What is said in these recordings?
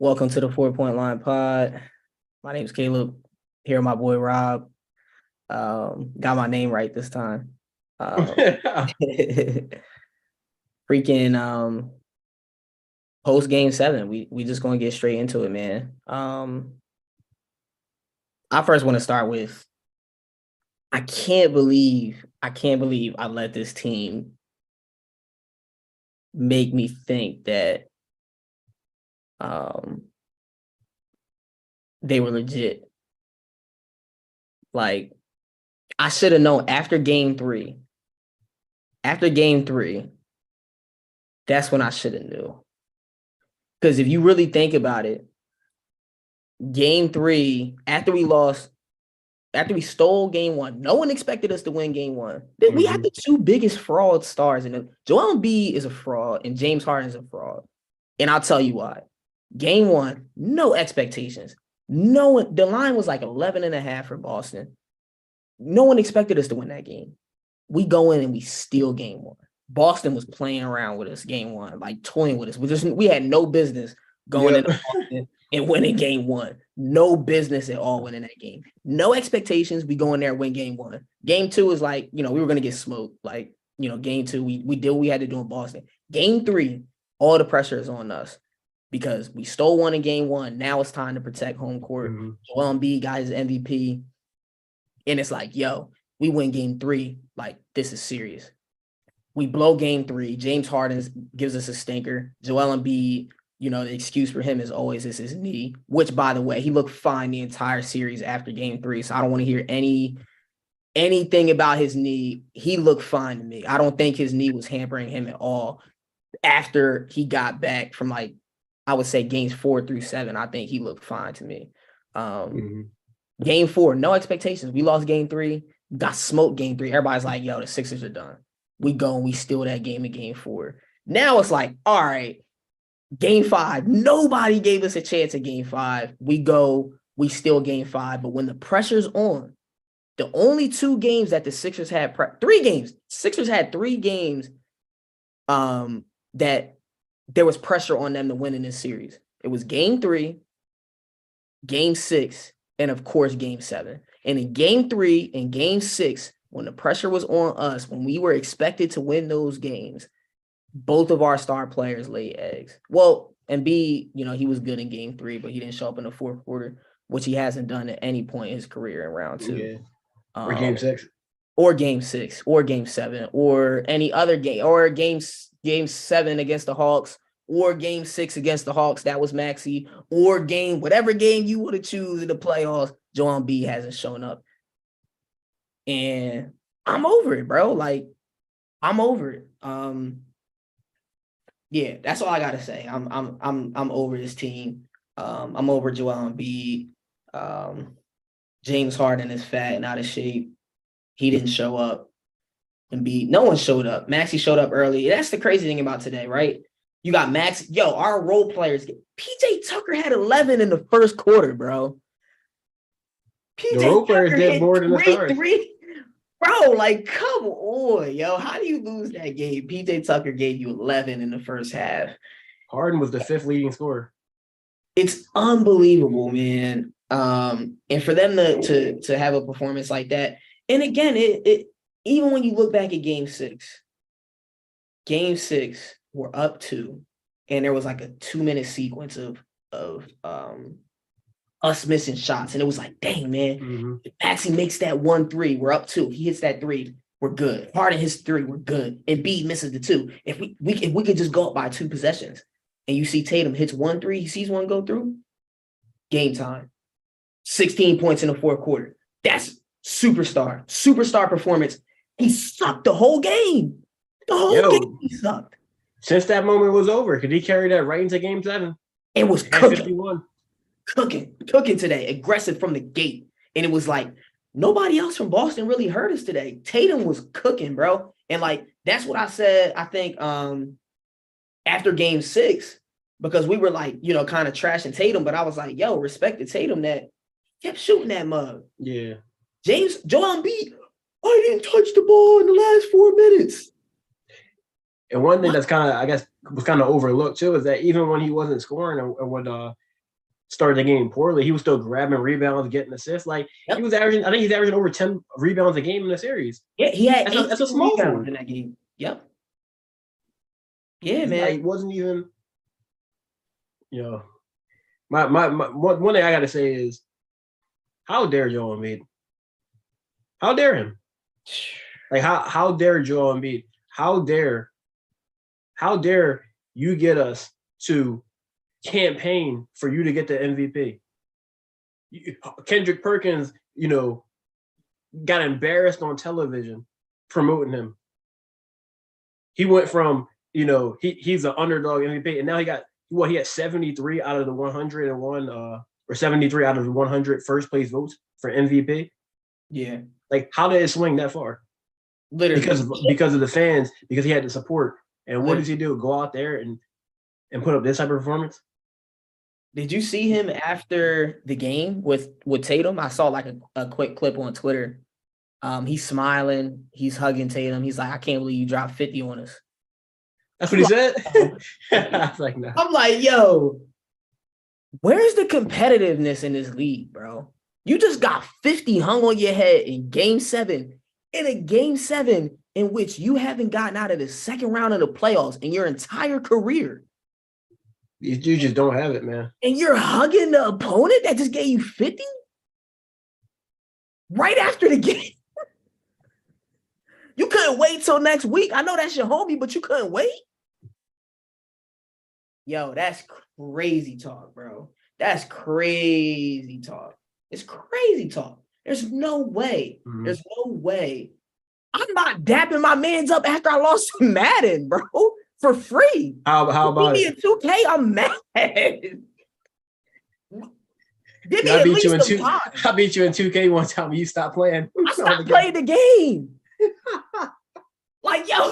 Welcome to the 4 Point Line Pod. My name is Caleb. Here, my boy Rob. Got my name right this time. Freaking post game 7. We just gonna get straight into it, man. I first want to start with I can't believe I let this team make me think that they were legit. Like, I should have known after game 3. After game 3, that's when I should have knew. Because if you really think about it, game 3, after we stole game 1, no one expected us to win game 1. We had the two biggest fraud stars in it. Joel Embiid is a fraud and James Harden is a fraud. And I'll tell you why. Game 1, no expectations. No one, the line was like 11.5 for Boston. No one expected us to win that game. We go in and we steal game 1. Boston was playing around with us game 1, like toying with us. We had no business going into Boston and winning game 1. No business at all winning that game. No expectations. We go in there and win game 1. Game 2 is like, we were going to get smoked. Like, game 2, we did what we had to do in Boston. Game 3, all the pressure is on us because we stole one in game 1. Now it's time to protect home court. Joel Embiid got his MVP. And it's like, yo, we win game 3. Like, this is serious. We blow game 3. James Harden gives us a stinker. Joel Embiid, the excuse for him is always his knee, which, by the way, he looked fine the entire series after game 3. So I don't want to hear anything about his knee. He looked fine to me. I don't think his knee was hampering him at all. After he got back from, like, I would say games 4 through 7, I think he looked fine to me. Game 4, no expectations. We lost game 3, got smoked game 3. Everybody's like, yo, the Sixers are done. We go and we steal that game in game 4. Now it's like, all right, game 5. Nobody gave us a chance at game 5. We go, we steal game 5. But when the pressure's on, the only 2 games that the Sixers had, 3 games. Sixers had 3 games that there was pressure on them to win in this series. It was game 3, game 6, and of course, game 7. And in game 3 and game 6, when the pressure was on us, when we were expected to win those games, both of our star players laid eggs. Well, Embiid, he was good in game 3, but he didn't show up in the fourth quarter, which he hasn't done at any point in his career in round 2. Yeah. Or game 6. Or game 6, or game 7, or any other game, or game 7 against the Hawks, or game 6 against the Hawks, that was Maxey, or whatever game you would have choose in the playoffs, Joel Embiid hasn't shown up. And I'm over it, bro. Like, I'm over it. Yeah, that's all I gotta say. I'm over this team. I'm over Joel Embiid. James Harden is fat and out of shape. He didn't show up. Embiid, no one showed up. Maxey showed up early. That's the crazy thing about today, right? You got Max. Yo, our role players. PJ Tucker had 11 in the first quarter, bro. The role players did more than the stars. Bro, like, come on, yo. How do you lose that game? PJ Tucker gave you 11 in the first half. Harden was the 5th leading scorer. It's unbelievable, man. And for them to have a performance like that. And again, it even when you look back at game 6, we're up 2, and there was like a 2-minute sequence of us missing shots, and it was like, dang, man, if Maxey makes that 1-3, we're up 2. If he hits that 3, we're good. Harden hits 3, we're good. And Embiid misses the 2. If we could just go up by 2 possessions, and you see Tatum hits 1-3, he sees one go through, game time. 16 points in the fourth quarter. That's superstar performance. He sucked the whole game. The whole game he sucked. Since that moment was over, because he carried that right into game 7. It was cooking today, aggressive from the gate. And it was like, nobody else from Boston really hurt us today. Tatum was cooking, bro. And like, that's what I said, I think, after game 6, because we were like, kind of trashing Tatum, but I was like, yo, respect to Tatum that kept shooting that mug. Yeah. Joel Embiid, I didn't touch the ball in the last 4 minutes. And one thing that's kind of, I guess, was kind of overlooked too, is that even when he wasn't scoring, and when started the game poorly, he was still grabbing rebounds, getting assists. Like he was averaging, I think he's averaging over 10 rebounds a game in the series. Yeah, he had that's a small rebounds forward in that game. Yep. Yeah, man. Like, wasn't even, my one thing I gotta say is, how dare Joel Embiid? How dare him? Like how dare Joel Embiid? How dare you get us to campaign for you to get the MVP? Kendrick Perkins, got embarrassed on television promoting him. He went from, he's an underdog MVP, and now he had 73 out of the 101 or 73 out of the 100 first place votes for MVP. Yeah. Like, how did it swing that far? Literally. Because of the fans, because he had the support. And what does he do? Go out there and put up this type of performance? Did you see him after the game with Tatum? I saw like a quick clip on Twitter. He's smiling. He's hugging Tatum. He's like, I can't believe you dropped 50 on us. That's what he said? I was like, no. I'm like, yo, where's the competitiveness in this league, bro? You just got 50 hung on your head in Game 7. In a Game 7 in which you haven't gotten out of the second round of the playoffs in your entire career. You just don't have it, man. And you're hugging the opponent that just gave you 50? Right after the game. You couldn't wait till next week. I know that's your homie, but you couldn't wait? Yo, that's crazy talk, bro. That's crazy talk. It's crazy talk. There's no way. Mm-hmm. There's no way. I'm not dapping my mans up after I lost to Madden, bro, for free. How about it? Give me a 2K, I'm mad. Give me I beat you in 2K one time when you stopped playing. I stopped playing the game. Like, yo,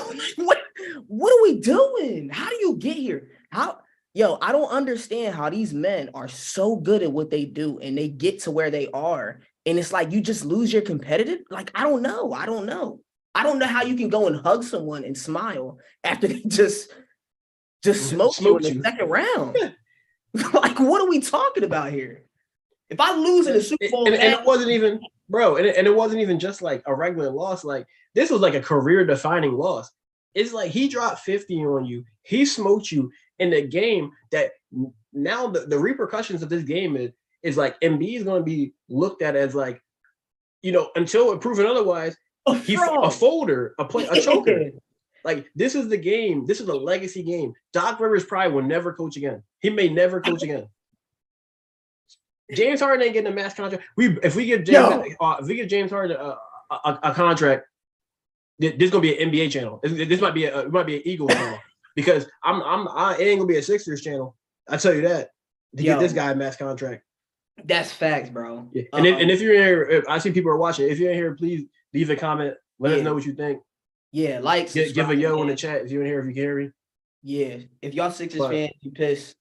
what are we doing? How do you get here? I don't understand how these men are so good at what they do and they get to where they are. And it's like, you just lose your competitive. Like, I don't know how you can go and hug someone and smile after they just smoke you in the second round. Like, what are we talking about here? If I lose in the Super Bowl, and it wasn't even, bro, and it wasn't even just like a regular loss. Like, this was like a career-defining loss. It's like he dropped 50 on you. He smoked you in the game that now the repercussions of this game is like Embiid is going to be looked at as like, until proven otherwise, he's a folder, a choker. Like, this is the game. This is a legacy game. Doc Rivers probably will never coach again. He may never coach again. James Harden ain't getting a max contract. If we give James Harden a contract, this is gonna be an NBA channel. This might be an Eagles channel because it ain't gonna be a Sixers channel. I tell you that to get this guy a max contract. That's facts, bro. Yeah. And if you're in here, I see people are watching. If you're in here, please leave a comment. Let us know what you think. Yeah, like, give a yo in the chat if you're in here. If you can hear me. Yeah, if y'all Sixers fans, you pissed,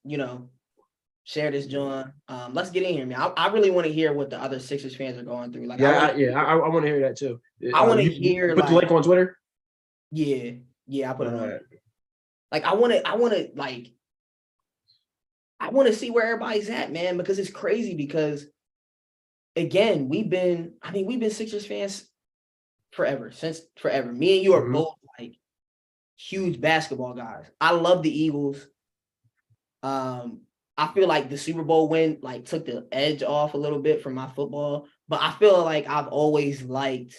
share this, John. Let's get in here, man. I really want to hear what the other Sixers fans are going through. Like, I want to hear that too. I want to hear. Put the link on Twitter. Yeah, I put it on. Like, I want to see where everybody's at, man, because it's crazy. Because again, we've been Sixers fans forever. Me and you are both like huge basketball guys. I love the Eagles. I feel like the Super Bowl win like took the edge off a little bit from my football, but I feel like I've always liked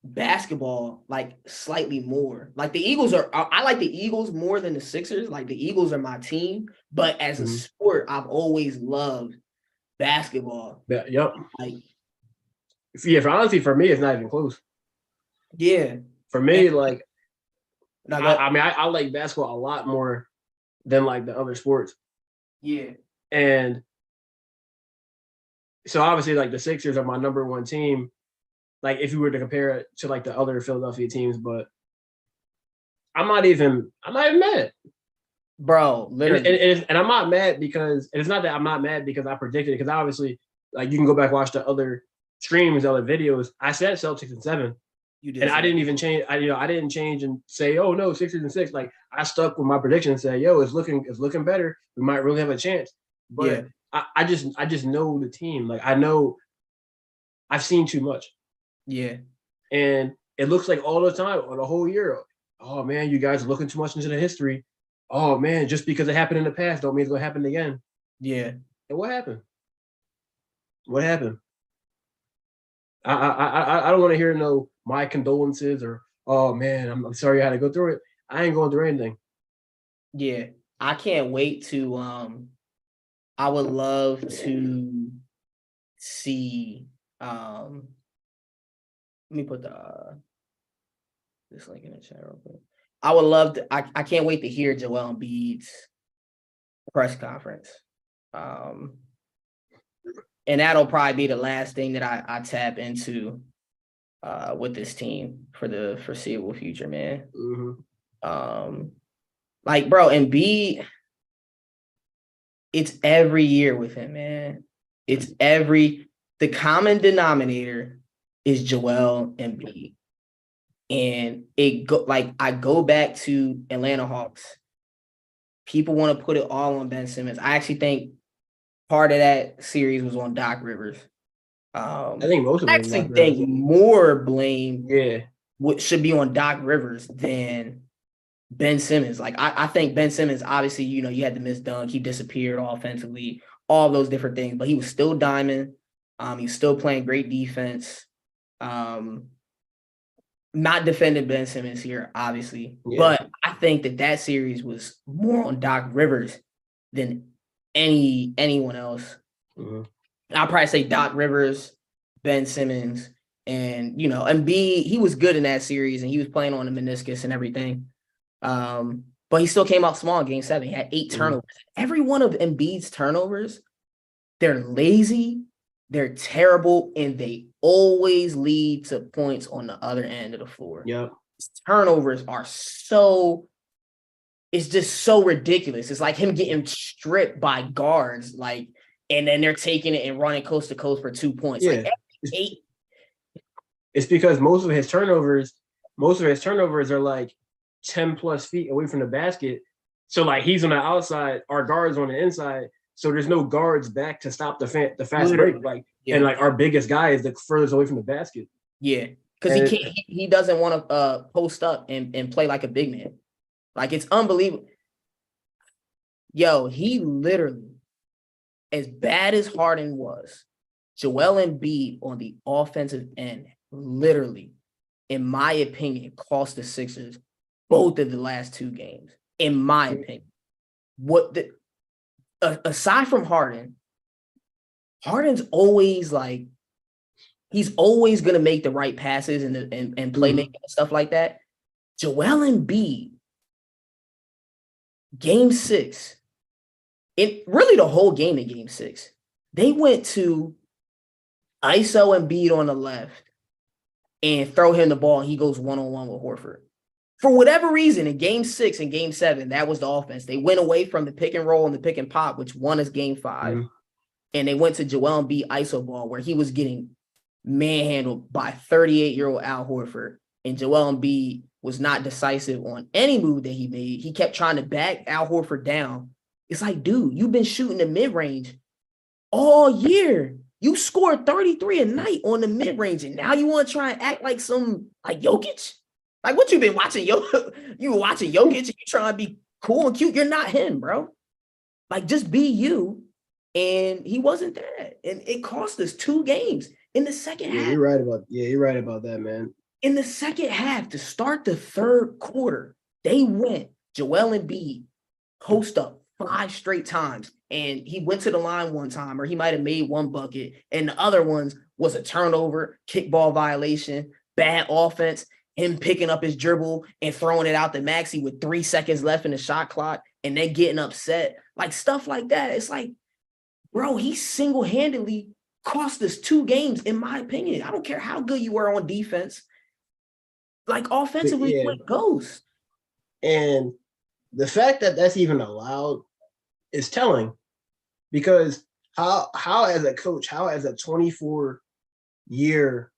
basketball like slightly more. Like, the Eagles I like the Eagles more than the Sixers. Like, the Eagles are my team, but as a sport, I've always loved basketball. Yeah, yep. Like, for me, it's not even close. Yeah. For me, like, I like basketball a lot more than like the other sports. Yeah. And so obviously, like, the Sixers are my number one team. Like, if you were to compare it to like the other Philadelphia teams, but I'm not even mad. Bro, literally. And I'm not mad because it's not that I'm not mad because I predicted it, because obviously, like, you can go back and watch the other streams, other videos. I said Celtics in 7. You did, and I didn't even change. I didn't change and say, oh no, Sixers in 6. Like, I stuck with my prediction and said, "Yo, it's looking better. We might really have a chance." But I just know the team. Like I know I've seen too much. Yeah. And it looks like all the time on the whole year. Oh man, you guys are looking too much into the history. Oh man, just because it happened in the past don't mean it's gonna happen again. Yeah. And what happened? What happened? I don't want to hear no my condolences or oh man, I'm sorry I had to go through it. I ain't going through anything. Yeah. I can't wait to I would love to see let me put this link in the chat real quick. I would love to I can't wait to hear Joel Embiid's press conference. And that'll probably be the last thing that I tap into with this team for the foreseeable future, man. Mm-hmm. Like, bro, Embiid, it's every year with him, man. It's the common denominator is Joel Embiid. And I go back to Atlanta Hawks. People want to put it all on Ben Simmons. I actually think part of that series was on Doc Rivers. I think most of I actually think more blame should be on Doc Rivers than Ben Simmons. Like I think Ben Simmons, obviously, you know, you had to miss dunk, he disappeared offensively, all those different things, but he was still diamond. He was still playing great defense. Not defending Ben Simmons here, obviously, but I think that series was more on Doc Rivers than anyone else. Mm-hmm. I'll probably say Doc Rivers, Ben Simmons, and you know, Embiid, he was good in that series and he was playing on the meniscus and everything. But he still came out small in game 7. He had 8 turnovers. Every one of Embiid's turnovers, they're lazy, they're terrible, and they always lead to points on the other end of the floor. Yep. Turnovers are it's just so ridiculous. It's like him getting stripped by guards, like, and then they're taking it and running coast to coast for 2 points. Yeah. Like 8. It's because most of his turnovers are like 10 plus feet away from the basket. So like he's on the outside, our guards on the inside. So there's no guards back to stop the fast break. Like and like our biggest guy is the furthest away from the basket. Yeah, because he doesn't want to post up and play like a big man. Like it's unbelievable. Yo, he literally, as bad as Harden was, Joel Embiid on the offensive end, literally, in my opinion, cost the Sixers both of the last 2 games. In my opinion, aside from Harden's always like, he's always gonna make the right passes and playmaking and stuff like that. Joel Embiid, game 6, really the whole game in game 6, they went to ISO Embiid on the left and throw him the ball, and he goes one-on-one with Horford. For whatever reason, in game 6 and game 7, that was the offense. They went away from the pick and roll and the pick and pop, which won us game 5. And they went to Joel Embiid ISO ball, where he was getting manhandled by 38-year-old Al Horford. And Joel Embiid was not decisive on any move that he made. He kept trying to back Al Horford down. It's like, dude, you've been shooting the mid-range all year. You scored 33 a night on the mid-range, and now you want to try and act like like Jokic? Like, what you been watching? You were watching Jokic and you trying to be cool and cute. You're not him, bro. Like, just be you. And he wasn't that. And it cost us 2 games in the second half. You're right about that, man. In the second half, to start the 3rd quarter, they went Joel Embiid post up 5 straight times. And he went to the line one time, or he might have made 1 bucket. And the other ones was a turnover, kickball violation, bad offense, him picking up his dribble and throwing it out to Maxey with 3 seconds left in the shot clock and then getting upset. Like stuff like that. It's like, bro, he single-handedly cost us 2 games, in my opinion. I don't care how good you were on defense. Like offensively, you went ghost. And the fact that that's even allowed is telling, because how as a coach, how as a 24-year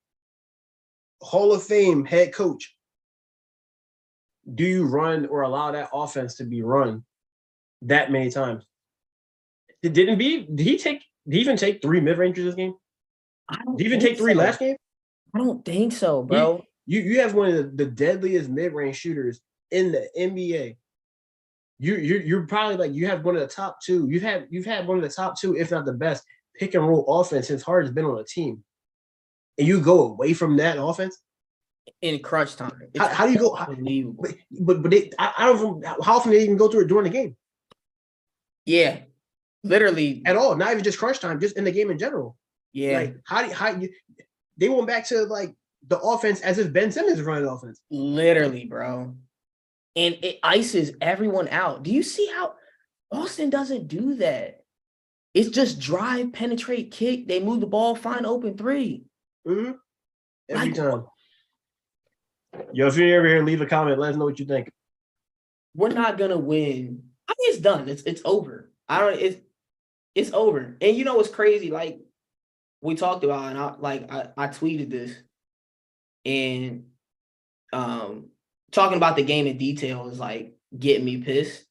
Hall of Fame head coach, do you run or allow that offense to be run that many times? Did he even take 3 mid-rangers this game? Did he even take 3 last game? I don't think so, bro. You have one of the deadliest mid-range shooters in the NBA. You're probably like you have one of the top 2. You've had one of the top 2, if not the best, pick and roll offense since Harden's been on a team, and you go away from that offense in crunch time. How do you go? I don't know how often they even go through it during the game. Yeah, literally at all. Not even just crunch time, just in the game in general. Yeah, like how they went back to like the offense as if Ben Simmons is running the offense. Literally, bro. And it ices everyone out. Do you see how Boston doesn't do that? It's just drive, penetrate, kick. They move the ball, find open 3. Mm-hmm. Every time. Yo, if you're ever here, leave a comment. Let us know what you think. We're not gonna win. I mean, it's done. It's over. It's over. And you know what's crazy? Like we talked about, and I tweeted this, and talking about the game in detail is like getting me pissed.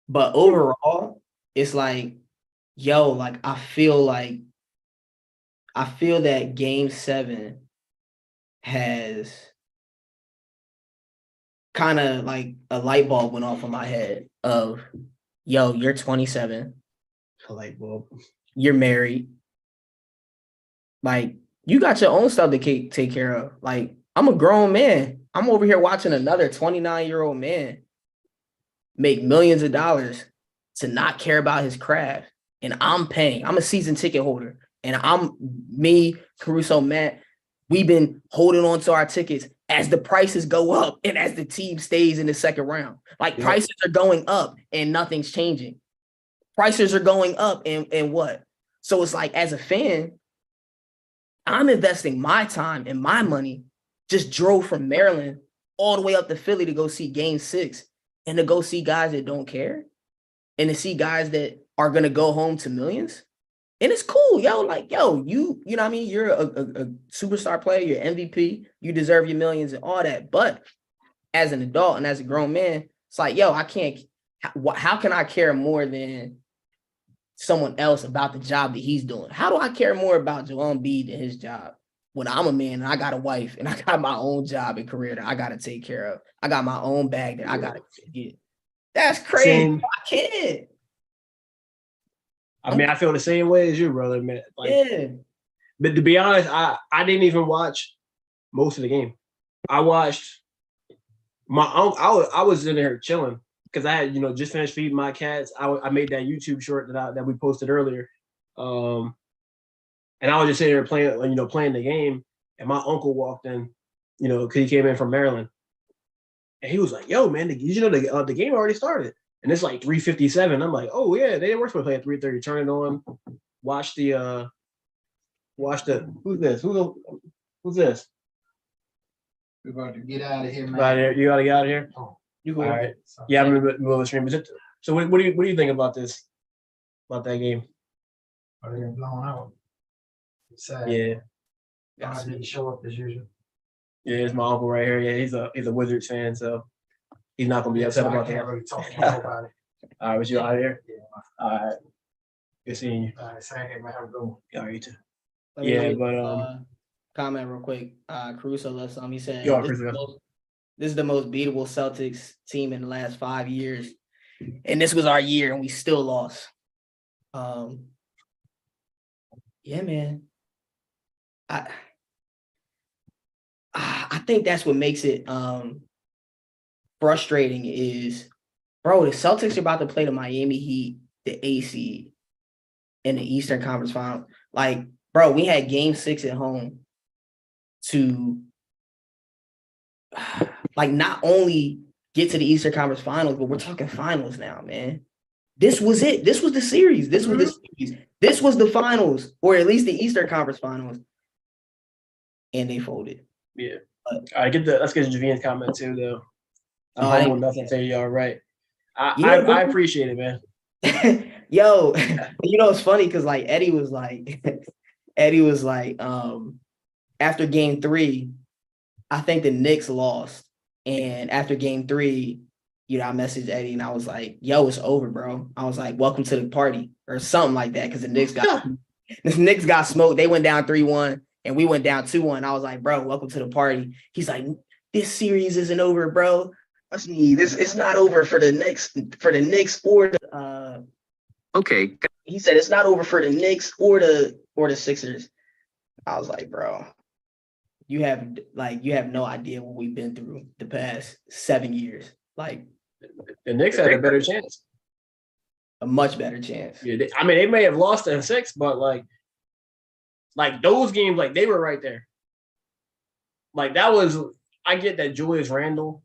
But overall, it's like, yo, like I feel that game 7 has kind of like a light bulb went off in my head of, yo, you're 27. A light bulb. You're married. Like, you got your own stuff to take care of. Like, I'm a grown man. I'm over here watching another 29-year-old man make millions of dollars to not care about his craft. And I'm paying. I'm a season ticket holder. And me, Caruso, Matt, we've been holding on to our tickets as the prices go up and as the team stays in the second round. Like, prices are going up and nothing's changing. Prices are going up and what? So it's like, as a fan, I'm investing my time and my money. Just drove from Maryland all the way up to Philly to go see game 6 and to go see guys that don't care and to see guys that are going to go home to millions. And it's cool, yo. Like, yo, you know what I mean? You're a superstar player. You're MVP. You deserve your millions and all that. But as an adult and as a grown man, it's like, yo, I can't. How can I care more than someone else about the job that he's doing? How do I care more about Joel Embiid and his job when I'm a man and I got a wife and I got my own job and career that I got to take care of? I got my own bag that I got to get. That's crazy. I can't. I mean, I feel the same way as you, brother, man. Like, yeah. But to be honest, I didn't even watch most of the game. I watched I was in there chilling because I had, just finished feeding my cats. I made that YouTube short that we posted earlier. And I was just sitting there playing the game, and my uncle walked in, because he came in from Maryland. And he was like, yo, man, the game already started. And it's like 3:57. I'm like, oh yeah, they were supposed to play at 3:30. Turn it on, watch the who's this? Who's this? We're about to get out of here, man. You gotta get out of here. Oh, you go. All right. Yeah, I'm in the middle of the stream. So what do you think about this? About that game? Are they blown out? It's sad. Yeah. I didn't show up as usual. Yeah, it's my uncle right here. Yeah, he's a Wizards fan, so he's not gonna be upset about that. I can't really talk to him about it. All right, was you out of here? Yeah. All right. Good seeing you. All right, same here, man. Have a good one. All right, you too. Yeah, but comment real quick. Caruso left some. He said, this is the most beatable Celtics team in the last 5 years, and this was our year, and we still lost. Yeah, man. I think that's what makes it frustrating is, bro, the Celtics are about to play the Miami Heat, the AC, in the Eastern Conference Final. Like, bro, we had game 6 at home to like not only get to the Eastern Conference Finals, but we're talking finals now, man. This was it. This was the series. This was the series. This was the finals, or at least the Eastern Conference Finals. And they folded. Yeah. All right, let's get Javian's comment too, though. I'm humble enough to say y'all right. I appreciate it, man. Yo, it's funny because like Eddie was like, after game 3, I think the Knicks lost, And after game 3, I messaged Eddie and I was like, yo, it's over, bro. I was like, welcome to the party or something like that. Cause the Knicks got smoked. They went down 3-1 and we went down 2-1. I was like, bro, welcome to the party. He's like, this series isn't over, bro. It's not over for the Knicks or the Okay. he said it's not over for the Knicks or the Sixers. I was like, bro, you have no idea what we've been through the past 7 years. Like, The Knicks had a better chance. a much better chance. Yeah, they may have lost in 6, but like those games, like they were right there. Like that was, I get that Julius Randle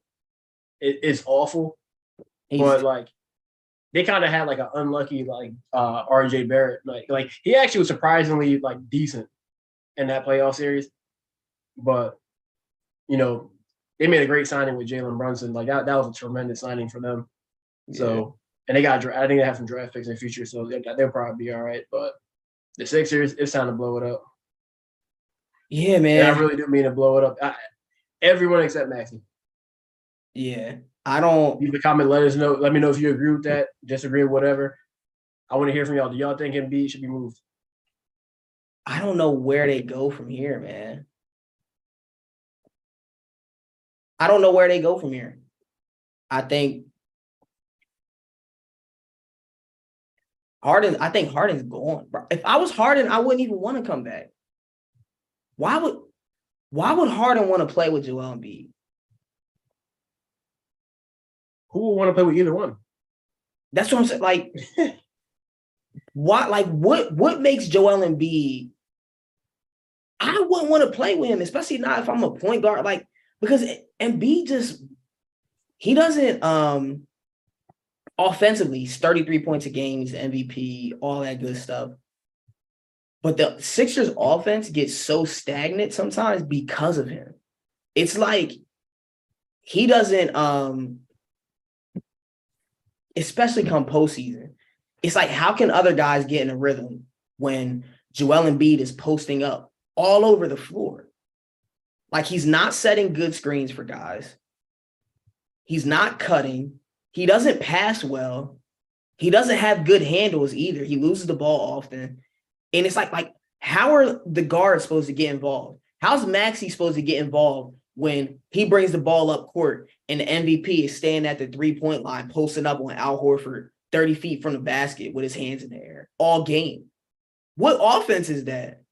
is awful, but like they kind of had like an unlucky RJ Barrett. Like he actually was surprisingly like decent in that playoff series, but they made a great signing with Jalen Brunson. Like that was a tremendous signing for them. Yeah. So, and I think they have some draft picks in the future, so they'll probably be all right. But the Sixers, it's time to blow it up. Yeah, man. And I really do mean to blow it up. Everyone except Maxey. Yeah. I don't. Leave a comment. Let us know. Let me know if you agree with that, disagree, whatever. I want to hear from y'all. Do y'all think Embiid should be moved? I don't know where they go from here, man. I don't know where they go from here. I think Harden's gone. Bro. If I was Harden, I wouldn't even want to come back. Why would Harden want to play with Joel Embiid? Who would want to play with either one? That's what I'm saying. Like, what makes Joel Embiid? I wouldn't want to play with him, especially not if I'm a point guard. Like, because Embiid he doesn't offensively, he's 33 points a game, he's the MVP, all that good stuff. But the Sixers offense gets so stagnant sometimes because of him. It's like he doesn't especially come postseason. It's like, how can other guys get in a rhythm when Joel Embiid is posting up all over the floor? Like, he's not setting good screens for guys. He's not cutting. He doesn't pass well. He doesn't have good handles either. He loses the ball often. And it's like, how are the guards supposed to get involved? How's Maxey supposed to get involved when he brings the ball up court and the MVP is standing at the 3-point line, posting up on Al Horford 30 feet from the basket with his hands in the air all game? What offense is that?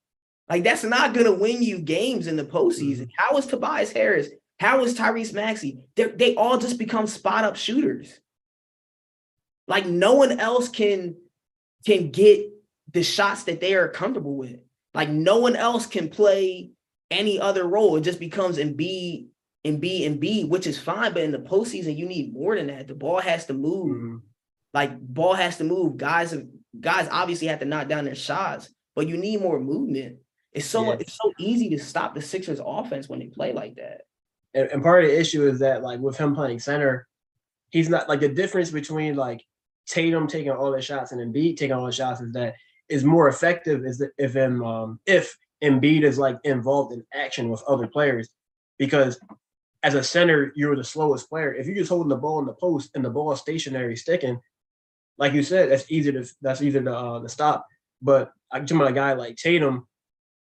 Like, that's not going to win you games in the postseason. How is Tobias Harris? How is Tyrese Maxey? They all just become spot-up shooters. Like, no one else can get the shots that they are comfortable with. Like, no one else can play any other role. It just becomes Embiid, which is fine. But in the postseason, you need more than that. The ball has to move. Mm-hmm. Like, ball has to move. Guys obviously have to knock down their shots, but you need more movement. It's so easy to stop the Sixers offense when they play like that. And part of the issue is that, like, with him playing center, he's not, like, the difference between, like, Tatum taking all the shots and Embiid taking all the shots is more effective if Embiid is, like, involved in action with other players. Because as a center, you're the slowest player. If you're just holding the ball in the post and the ball is stationary sticking, like you said, that's easy to stop. But I'm talking about a guy like Tatum,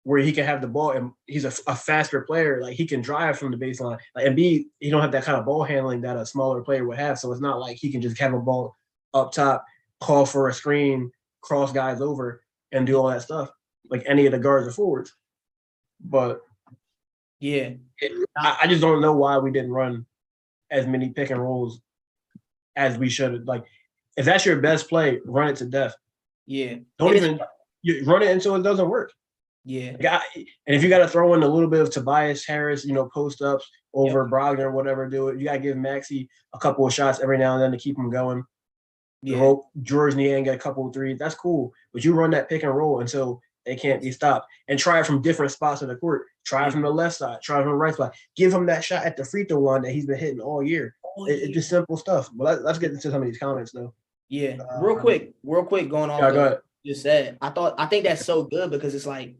where he can have the ball and he's a faster player. Like, he can drive from the baseline. Like, Embiid, he don't have that kind of ball handling that a smaller player would have. So it's not like he can just have a ball up top, call for a screen, cross guys over, and do all that stuff like any of the guards or forwards. But yeah, I just don't know why we didn't run as many pick and rolls as we should have. Like, if that's your best play, run it to death. Yeah. You run it until it doesn't work. Yeah. And if you got to throw in a little bit of Tobias Harris, post ups over Brogdon or whatever, do it. You got to give Maxey a couple of shots every now and then to keep him going. Yeah. George Niang get a couple of threes. That's cool. But you run that pick and roll until they can't be stopped. And try it from different spots of the court. Try it from the left side. Try it from the right side. Give him that shot at the free throw line that he's been hitting all year. It's just simple stuff. But let's get into some of these comments, though. Yeah. Real quick, going on. Yeah, go ahead. You said. I think that's so good because it's like,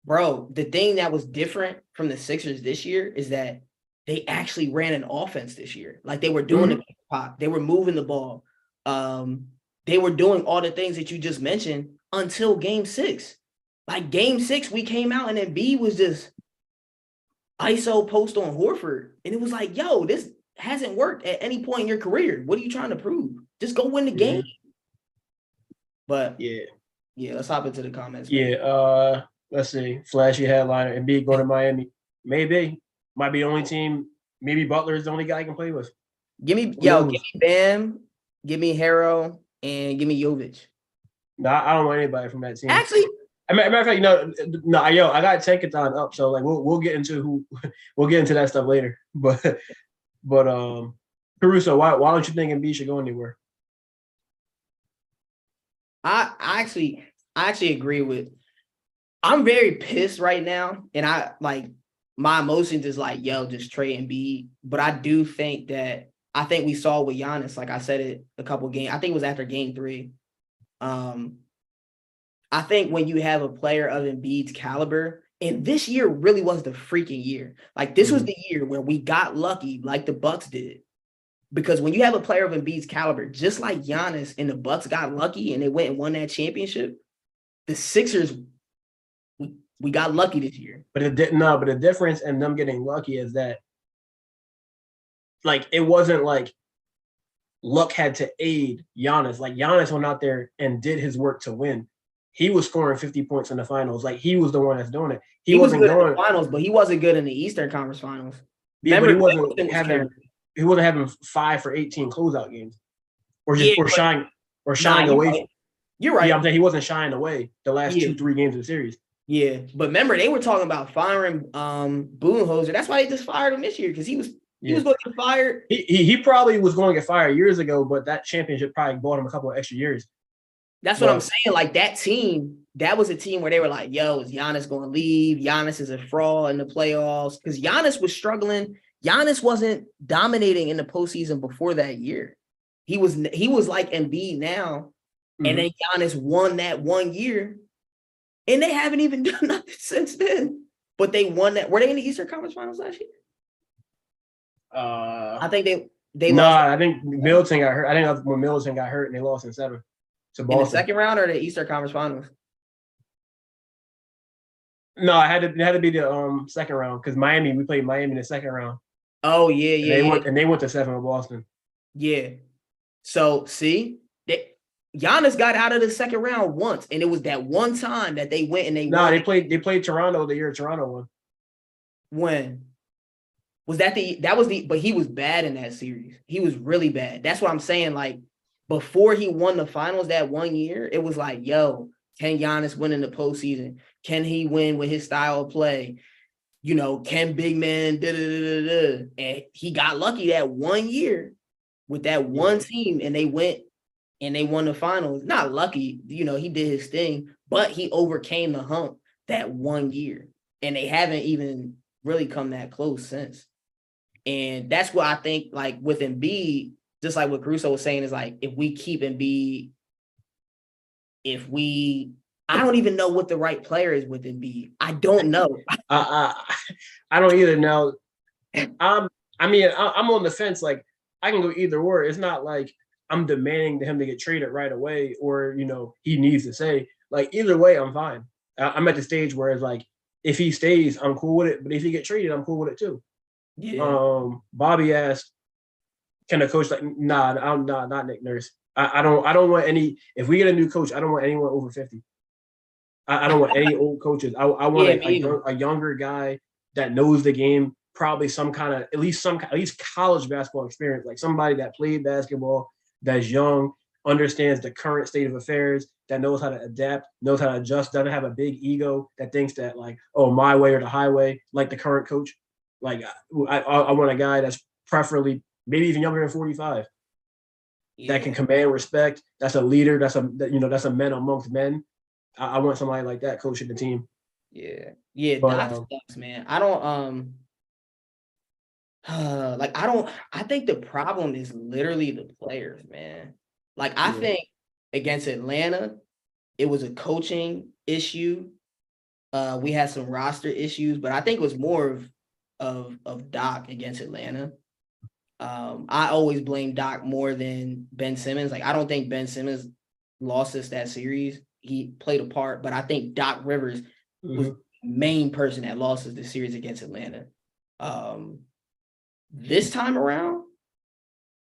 bro, the thing that was different from the Sixers this year is that they actually ran an offense this year. Like they were doing the pop, they were moving the ball. They were doing all the things that you just mentioned until game 6. Like game 6, we came out and Embiid was just ISO post on Horford. And it was like, yo, this hasn't worked at any point in your career. What are you trying to prove? Just go win the game. But yeah, let's hop into the comments. Yeah, let's see. Flashy headliner. Embiid going to Miami. Maybe. Might be the only team. Maybe Butler is the only guy I can play with. Give me Bam, give me Harrow, and give me Jovic. No, I don't want anybody from that team. Actually, matter of fact, I got Tankathon up, so like we'll get into that stuff later. But Caruso, why don't you think Embiid should go anywhere? I actually agree with. I'm very pissed right now, and I like my emotions is like, yo, just trade Embiid. But I do think that we saw with Giannis, like I said it a couple games. I think it was after game 3. I think when you have a player of Embiid's caliber, and this year really was the freaking year. Like this was the year where we got lucky, like the Bucks did. Because when you have a player of Embiid's caliber, just like Giannis and the Bucks got lucky and they went and won that championship, the Sixers, we got lucky this year. But the difference in them getting lucky is that, like, it wasn't like luck had to aid Giannis. Like Giannis went out there and did his work to win. He was scoring 50 points in the finals. Like he was the one that's doing it. He wasn't good in the finals, but he wasn't good in the Eastern Conference Finals. Yeah, but he wasn't having 5 for 18 closeout games, or shying away. You're right. Yeah, I'm saying he wasn't shying away the last 2-3 games of the series. Yeah, but remember they were talking about firing Budenholzer. That's why they just fired him this year because he was going to get fired. He probably was going to get fired years ago, but that championship probably bought him a couple of extra years. That's what I'm saying. Like that team, that was a team where they were like, yo, is Giannis going to leave? Giannis is a fraud in the playoffs. Because Giannis was struggling. Giannis wasn't dominating in the postseason before that year. He was like Embiid now. Mm-hmm. And then Giannis won that 1 year. And they haven't even done nothing since then. But they won that. Were they in the Eastern Conference Finals last year? I think they lost. I think Middleton got hurt. I think that's when Middleton got hurt and they lost in 7. In the second round or the Eastern Conference Finals? No, it had to be the second round because we played Miami in the second round. Oh yeah, They went to 7 with Boston. Yeah. So see, Giannis got out of the second round once, and it was that one time that they went and they won. They played Toronto the year Toronto won. When? Was that but he was bad in that series. He was really bad. That's what I'm saying. Like before he won the finals that 1 year, it was like, yo, can Giannis win in the postseason? Can he win with his style of play? You know, can big man And he got lucky that 1 year with that one team, and they went and they won the finals. Not lucky, you know, he did his thing, but he overcame the hump that 1 year. And they haven't even really come that close since. And that's what I think, like with Embiid, just like what Caruso was saying, is like, if we keep Embiid, I don't even know what the right player is with Embiid. I don't know. I don't either know. I'm on the fence. Like, I can go either or. It's not like I'm demanding him to get traded right away or, you know, he needs to say. Like, either way, I'm fine. I'm at the stage where it's like, if he stays, I'm cool with it. But if he get traded, I'm cool with it too. Yeah. Bobby asked, can a coach like, I'm not Nick Nurse. I don't want any, if we get a new coach, I don't want anyone over 50. I don't want any old coaches. I want a younger guy that knows the game, probably some kind of, at least college basketball experience, like somebody that played basketball, that's young, understands the current state of affairs, that knows how to adapt, knows how to adjust, doesn't have a big ego, that thinks that like, oh, my way or the highway, like the current coach. Like I want a guy that's preferably maybe even younger than 45. That can command respect. That's a leader. That's a man amongst men. I want somebody like that coaching the team. Yeah, but, that sucks, man. I think the problem is literally the players, man. Like I think against Atlanta, it was a coaching issue. We had some roster issues, but I think it was more of of Doc against Atlanta. I always blame Doc more than Ben Simmons. Like, I don't think Ben Simmons lost us that series. He played a part, but I think Doc Rivers was the main person that lost us the series against Atlanta. This time around,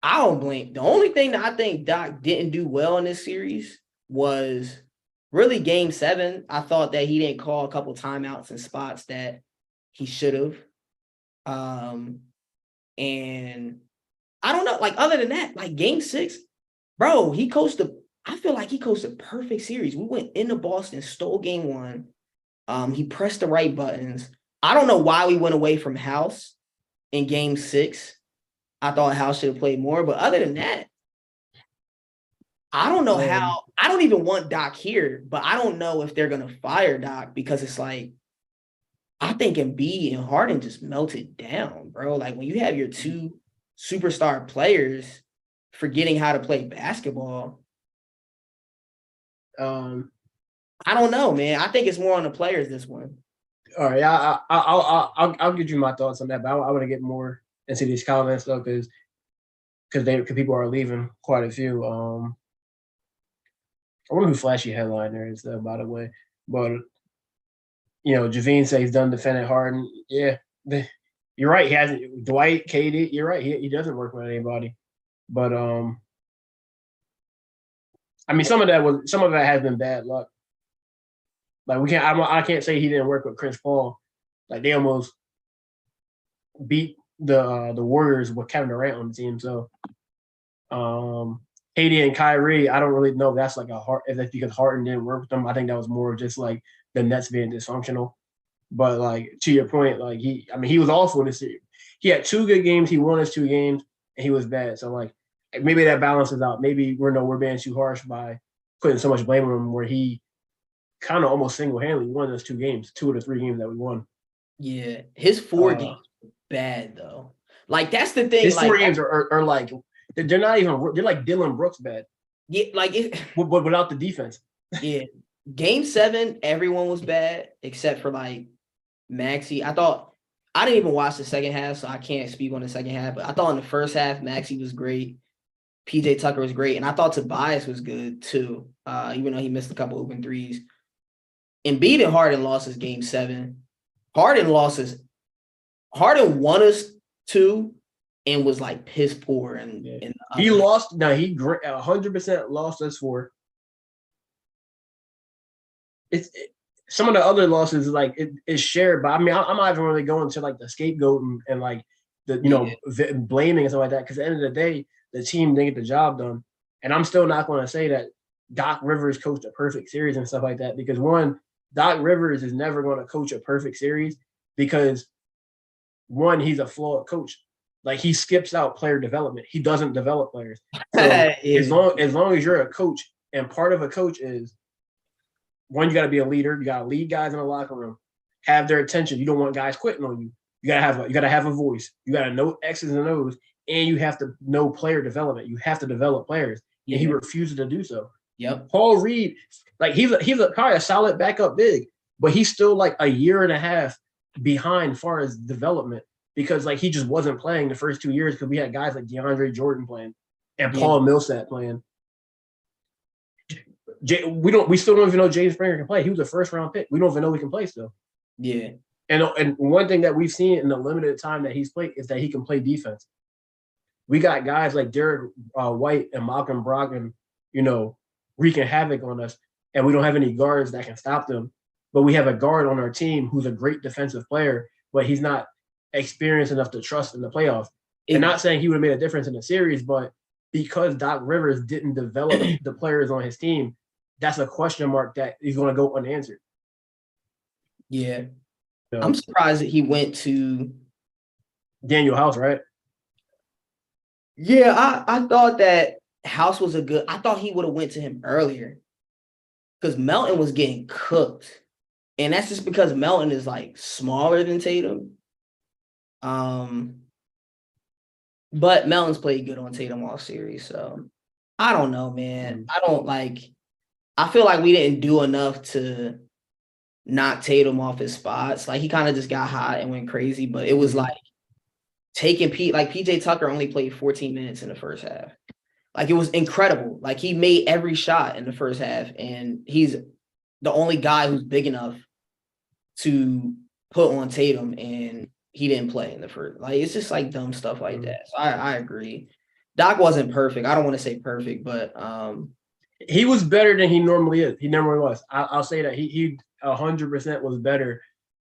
I don't blame. The only thing that I think Doc didn't do well in this series was really Game 7. I thought that he didn't call a couple timeouts in spots that he should have. And I don't know, like, other than that, like Game 6, bro, I feel like he coached a perfect series. We went into Boston, stole Game 1. He pressed the right buttons. I don't know why we went away from House in Game 6. I thought House should have played more, but other than that, I don't know how. I don't even want Doc here, but I don't know if they're gonna fire Doc, because it's like, I think Embiid and Harden just melted down, bro. Like, when you have your two superstar players forgetting how to play basketball, I don't know, man. I think it's more on the players this one. All right, I'll give you my thoughts on that, but I want to get more into these comments though, because people are leaving quite a few. I wonder who Flashy Headliner is though, by the way. But Javine says he's done defending Harden. Yeah, you're right. He hasn't. Dwight, KD. You're right. He doesn't work with anybody. But I mean, some of that has been bad luck. Like, I can't say he didn't work with Chris Paul. Like, they almost beat the Warriors with Kevin Durant on the team. So, KD and Kyrie, I don't really know if that's like if that's because Harden didn't work with them. I think that was more just like the Nets being dysfunctional. But like, to your point, like he was awful this year. He had 2 good games. He won his 2 games, and he was bad. So like, maybe that balances out. Maybe we're being too harsh by putting so much blame on him, where he kind of almost single-handedly won those 2 games, 2 of the 3 games that we won. Yeah, his 4 games were bad though. Like, that's the thing. His 4 games are like, they're not even. They're like Dylan Brooks bad. Yeah, like but without the defense. Yeah, Game 7, everyone was bad except for like Maxey. I didn't even watch the second half, so I can't speak on the second half. But I thought in the first half, Maxey was great. PJ Tucker was great, and I thought Tobias was good too. Even though he missed a couple open threes. Embiid and Harden lost his Game 7. Harden won us 2. And was like piss poor, and he lost. No, he 100% lost us 4. Some of the other losses like it's shared, but I mean, I'm not even really going to like the scapegoat and like the blaming and stuff like that, because at the end of the day, the team didn't get the job done, and I'm still not going to say that Doc Rivers coached a perfect series and stuff like that, because one, Doc Rivers is never going to coach a perfect series, because one, he's a flawed coach. Like, he skips out player development. He doesn't develop players. So as long as you're a coach, and part of a coach is, one, you got to be a leader. You got to lead guys in the locker room, have their attention. You don't want guys quitting on you. You got to have a voice. You got to know X's and O's, and you have to know player development. You have to develop players, and he refuses to do so. Yep. Paul Reed, like, he's probably a solid backup big, but he's still like a year and a half behind as far as development. Because like, he just wasn't playing the first 2 years, because we had guys like DeAndre Jordan playing and Paul Millsap playing. We still don't even know James Springer can play. He was a first-round pick. We don't even know he can play still. Yeah. And one thing that we've seen in the limited time that he's played is that he can play defense. We got guys like Derek White and Malcolm Brogdon, wreaking havoc on us, and we don't have any guards that can stop them. But we have a guard on our team who's a great defensive player, but he's not experienced enough to trust in the playoffs. And not saying he would have made a difference in the series, but because Doc Rivers didn't develop the players on his team, that's a question mark that is going to go unanswered. Yeah. I'm surprised that he went to Daniel House, right? Yeah, I thought that House was I thought he would have went to him earlier, because Melton was getting cooked. And that's just because Melton is like smaller than Tatum. But Melton's played good on Tatum all series, so I don't know, man. I feel like we didn't do enough to knocked Tatum off his spots. Like he kind of just got hot and went crazy, but it was like taking PJ Tucker only played 14 minutes in the first half. Like it was incredible. Like he made every shot in the first half, and he's the only guy who's big enough to put on Tatum, and he didn't play in the first. Like it's just like dumb stuff like that. So I agree. Doc wasn't perfect. I don't want to say perfect, but he was better than he normally is. He normally was. I'll say that he 100% was better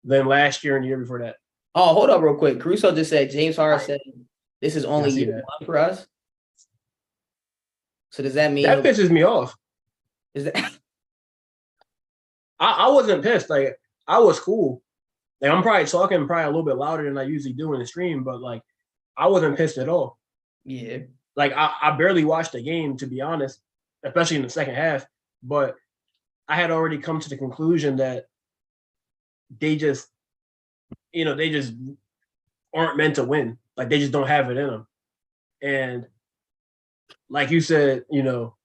than last year and the year before that. Oh, hold up real quick. Caruso just said James Harden said this is only year one for us. So does that mean that pisses me off? Is that I wasn't pissed. Like I was cool. Like I'm probably talking a little bit louder than I usually do in the stream, but like I wasn't pissed at all. Yeah. Like I barely watched the game, to be honest, especially in the second half. But I had already come to the conclusion that they just aren't meant to win. Like they just don't have it in them. And like you said, I'm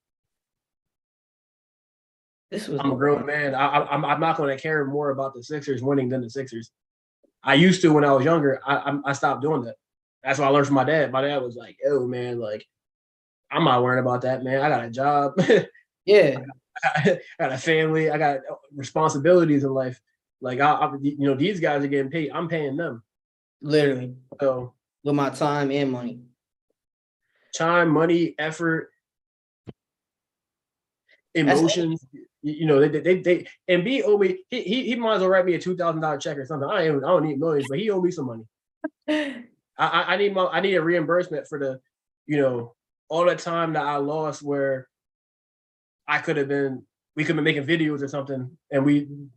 a grown man. I'm not going to care more about the Sixers winning than the Sixers. I used to when I was younger. I stopped doing that. That's what I learned from my dad. My dad was like, "Oh man, like I'm not worrying about that, man. I got a job. Yeah, I got a family. I got responsibilities in life. Like these guys are getting paid. I'm paying them. Literally. So with my time and money. Time, money, effort, emotions. They and B owe me. He might as well write me a $2,000 check or something. I don't need millions, but he owe me some money. I need a reimbursement for the, all the time that I lost where we could have been making videos or something, and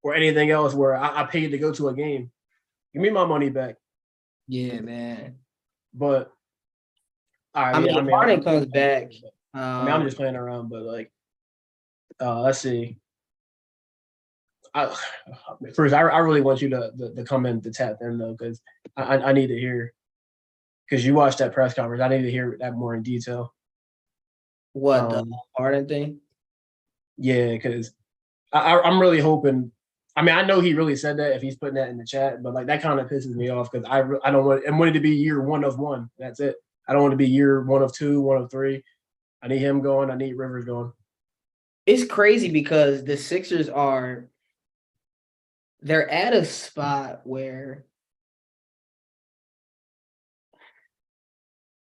or anything else where I paid to go to a game. Give me my money back. Yeah, man. But Harden comes back. I'm just playing around, but like, let's see. First, I really want you to come in to tap in though, because I need to hear. Because you watched that press conference, I need to hear that more in detail. What the Harden thing? Yeah, because I'm really hoping. I mean, I know he really said that if he's putting that in the chat, but like that kind of pisses me off because I don't want. I want it to be year 1 of 1. That's it. I don't want to be year 1 of 2, 1 of 3. I need him going. I need Rivers going. It's crazy because the Sixers they're at a spot where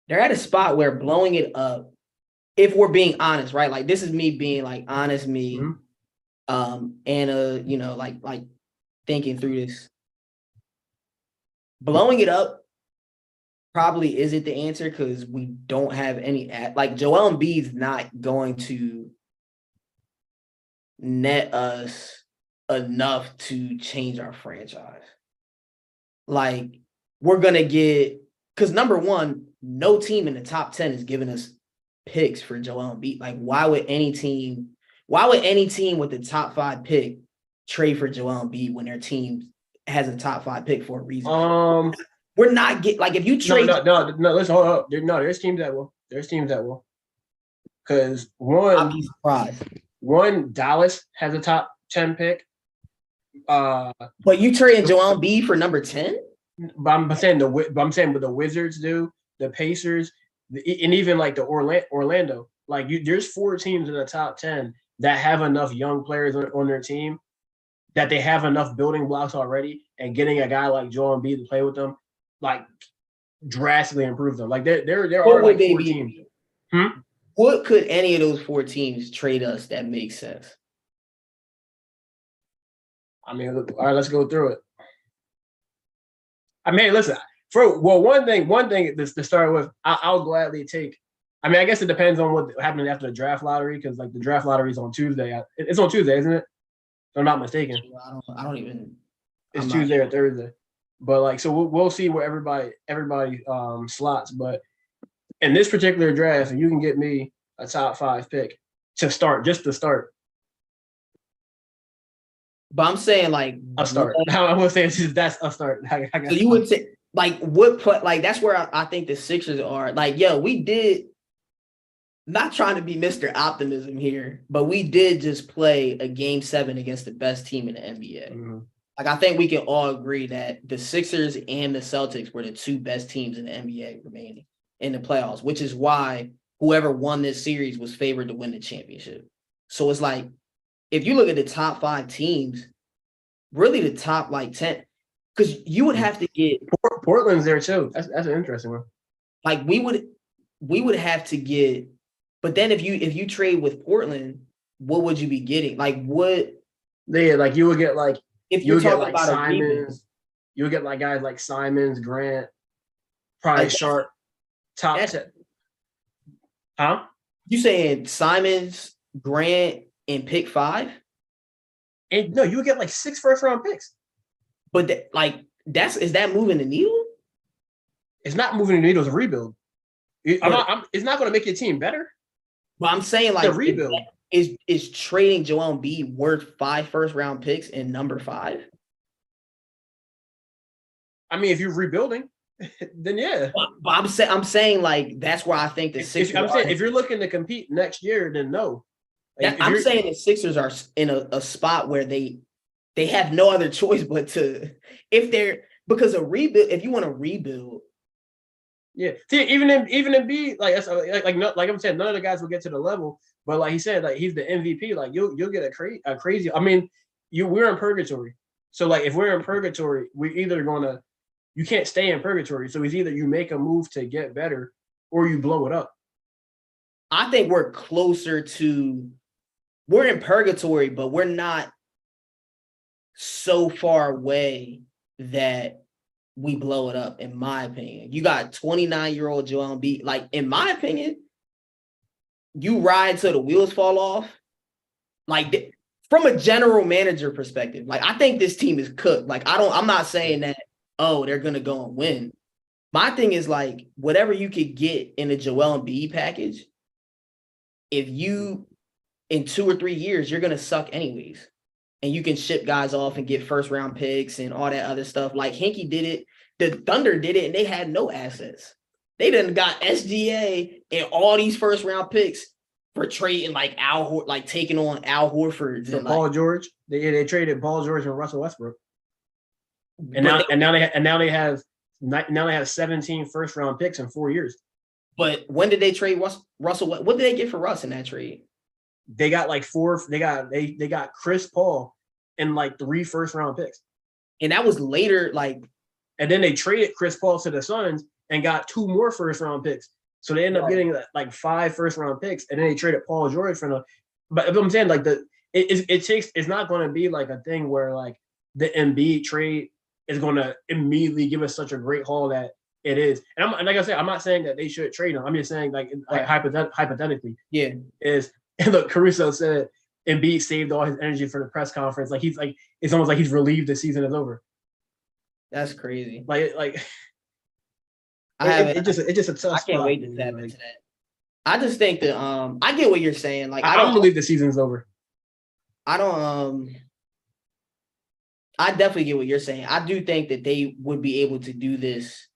blowing it up, if we're being honest, right? Like this is me being like honest me. Mm-hmm. And like thinking through this. Blowing it up probably isn't the answer because we don't have any like Joel Embiid's not going to net us enough to change our franchise. Like we're gonna get, because number one, no team in the top 10 is giving us picks for Joel Embiid. Like why would any team with the top 5 pick trade for Joel Embiid when their team has a top 5 pick for a reason? We're not get like if you trade. No. Listen, hold up. There's teams that will. Because I'd be surprised. One, Dallas has a top 10 pick. But you trading Joel Embiid for number 10? But I'm saying what the Wizards do, the Pacers, and even like the Orlando. Like there's 4 teams in the top 10 that have enough young players on their team that they have enough building blocks already, and getting a guy like Joel Embiid to play with them, like drastically improve them. Like there are like 4 teams. What could any of those 4 teams trade us that makes sense? I mean, all right, let's go through it. I mean, listen, one thing to start with, I'll gladly take. I mean, I guess it depends on what happened after the draft lottery, because like the draft lottery is on Tuesday. It's on Tuesday, isn't it? If I'm not mistaken. I don't even. It's Tuesday or Thursday, but like, so we'll see where everybody slots. But in this particular draft, if you can get me a top 5 pick to start. But I'm saying like a start. Now I'm gonna say that's a start. So you would say like what put like that's where I think the Sixers are. Like, we did not trying to be Mr. Optimism here, but we did just play a game 7 against the best team in the NBA. Mm-hmm. Like, I think we can all agree that the Sixers and the Celtics were the two best teams in the NBA remaining in the playoffs, which is why whoever won this series was favored to win the championship. So it's like, if you look at the top 5 teams, really the top like 10, because you would have to get Portland's there too. That's an interesting one. like we would have to get, but then if you trade with Portland, what would you be getting? Like what? Yeah, like you would get like If you you're would get talking like about a rebuild, Simons, you would get like guys like Simons, Grant, probably Like, Sharp, top that's- 10. Huh? you saying Simons, Grant, and pick 5? And no, you would get like 6 first-round picks. But is that moving the needle? It's not moving the needle as a rebuild. It's not going to make your team better. But I'm saying It's like a rebuild. is trading Joel Embiid worth 5 first-round picks in number 5? I mean, if you're rebuilding, then yeah. But I'm saying like that's where I think the Sixers. If you're looking to compete next year, then no. Like, I'm saying the Sixers are in a spot where they have no other choice but to because a rebuild. If you want to rebuild, yeah. See, even in B, like I'm saying, none of the guys will get to the level. But like he said, like he's the MVP. Like you'll get a crazy. I mean, we're in purgatory. So like if we're in purgatory, we're either gonna you can't stay in purgatory. So it's either you make a move to get better or you blow it up. I think we're closer to. We're in purgatory, but we're not so far away that we blow it up, in my opinion. You got 29-year-old Joel Embiid. Like, in my opinion, you ride till the wheels fall off. Like, from a general manager perspective, like, I think this team is cooked. Like, I'm not saying that, oh, they're going to go and win. My thing is, like, whatever you could get in a Joel Embiid package, if you in 2 or 3 years, you're going to suck anyways. And you can ship guys off and get first-round picks and all that other stuff. Like Hinkie did it. The Thunder did it, and they had no assets. They done got SGA and all these first-round picks for trading like taking on Al Horford. And Paul George. They traded Paul George and Russell Westbrook. And now they have 17 first-round picks in 4 years. But when did they trade Russell? What did they get for Russ in that trade? They got like 4. They got Chris Paul and like 3 first-round picks, and that was later. Like, and then they traded Chris Paul to the Suns and got 2 more first-round picks. So they ended up getting like 5 first-round picks, and then they traded Paul George for the. But I'm saying like it's not going to be like a thing where like the Embiid trade is going to immediately give us such a great haul that it is. And like I said, I'm not saying that they should trade him. I'm just saying like hypothetically, And look, Caruso said Embiid saved all his energy for the press conference. Like it's almost like he's relieved the season is over. That's crazy. It's just a tough. I can't wait to tap into that. I just think that I get what you're saying. Like I don't believe the season's over. I definitely get what you're saying. I do think that they would be able to do this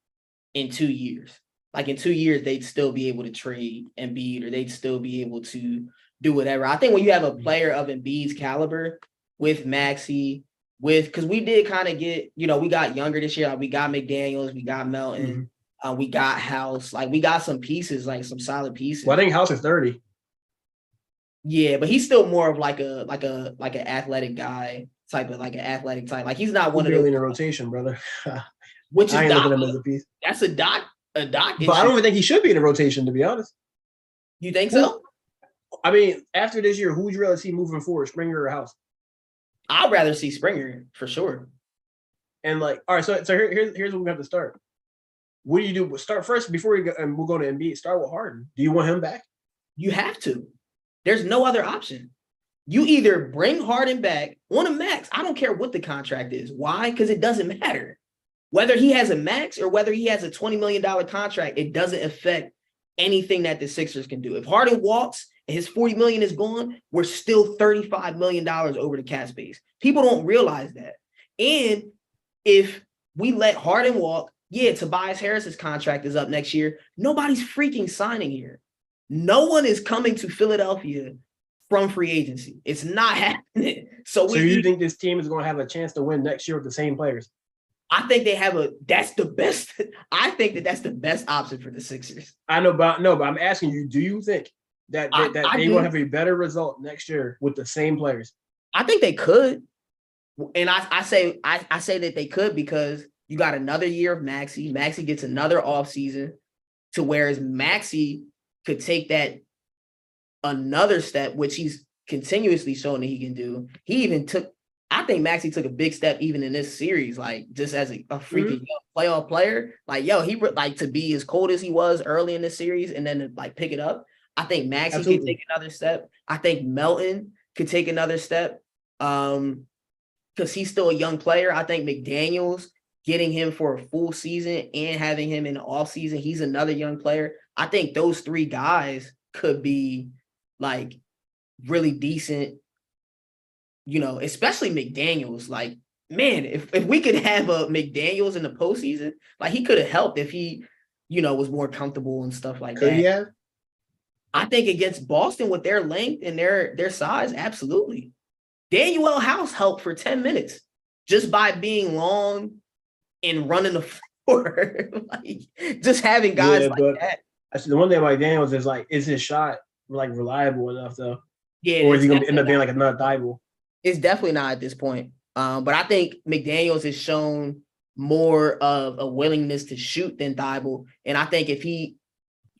in 2 years. Like in 2 years, they'd still be able to trade Embiid, or they'd still be able to do whatever. I think when you have a player of Embiid's caliber with Maxey, because we did kind of get, we got younger this year. Like we got McDaniels, we got Melton, we got House. Like we got some pieces, like some solid pieces. Well, I think House is 30. Yeah, but he's still more of like an athletic guy type of like an athletic type. Like he's not one of those in a rotation, brother. Which is I ain't looking at him as a piece. That's a doc. But I don't even think he should be in a rotation, to be honest. You think so? I mean, after this year, who would you rather see moving forward, Springer or House? I'd rather see Springer for sure. And like, all right, so here's what we have to start. What do you do? Start first before we go, and we'll go to Embiid. Start with Harden. Do you want him back? You have to. There's no other option. You either bring Harden back on a max. I don't care what the contract is. Why? Because it doesn't matter. Whether he has a max or whether he has a $20 million contract, it doesn't affect anything that the Sixers can do. If Harden walks and his $40 million is gone, we're still $35 million over the cap space. People don't realize that. And if we let Harden walk, Tobias Harris's contract is up next year. Nobody's freaking signing here. No one is coming to Philadelphia from free agency. It's not happening. So you think this team is going to have a chance to win next year with the same players? I think that's the best. I think that's the best option for the Sixers. I know, but I'm asking you, do you think that they will have a better result next year with the same players? I think they could. And I say that they could because you got another year of Maxey. Maxey gets another offseason to whereas Maxey could take that another step, which he's continuously shown that he can do. I think Maxey took a big step even in this series, like just as a freaking young playoff player. Like, he to be as cold as he was early in the series and then to like pick it up. I think Maxey could take another step. I think Melton could take another step because he's still a young player. I think McDaniels, getting him for a full season and having him in the offseason, he's another young player. I think those three guys could be like really decent, especially McDaniels. Like, man, if we could have a McDaniels in the postseason, like he could have helped if he, was more comfortable and stuff like that. Yeah. I think against Boston with their length and their size, absolutely. Danuel House helped for 10 minutes just by being long and running the floor. Like, just having guys like that. Actually, the one thing about Daniels is his shot like reliable enough though? Yeah. Or is he going to end up being like another Thibault? It's definitely not at this point. But I think McDaniels has shown more of a willingness to shoot than Thibault. And I think if he,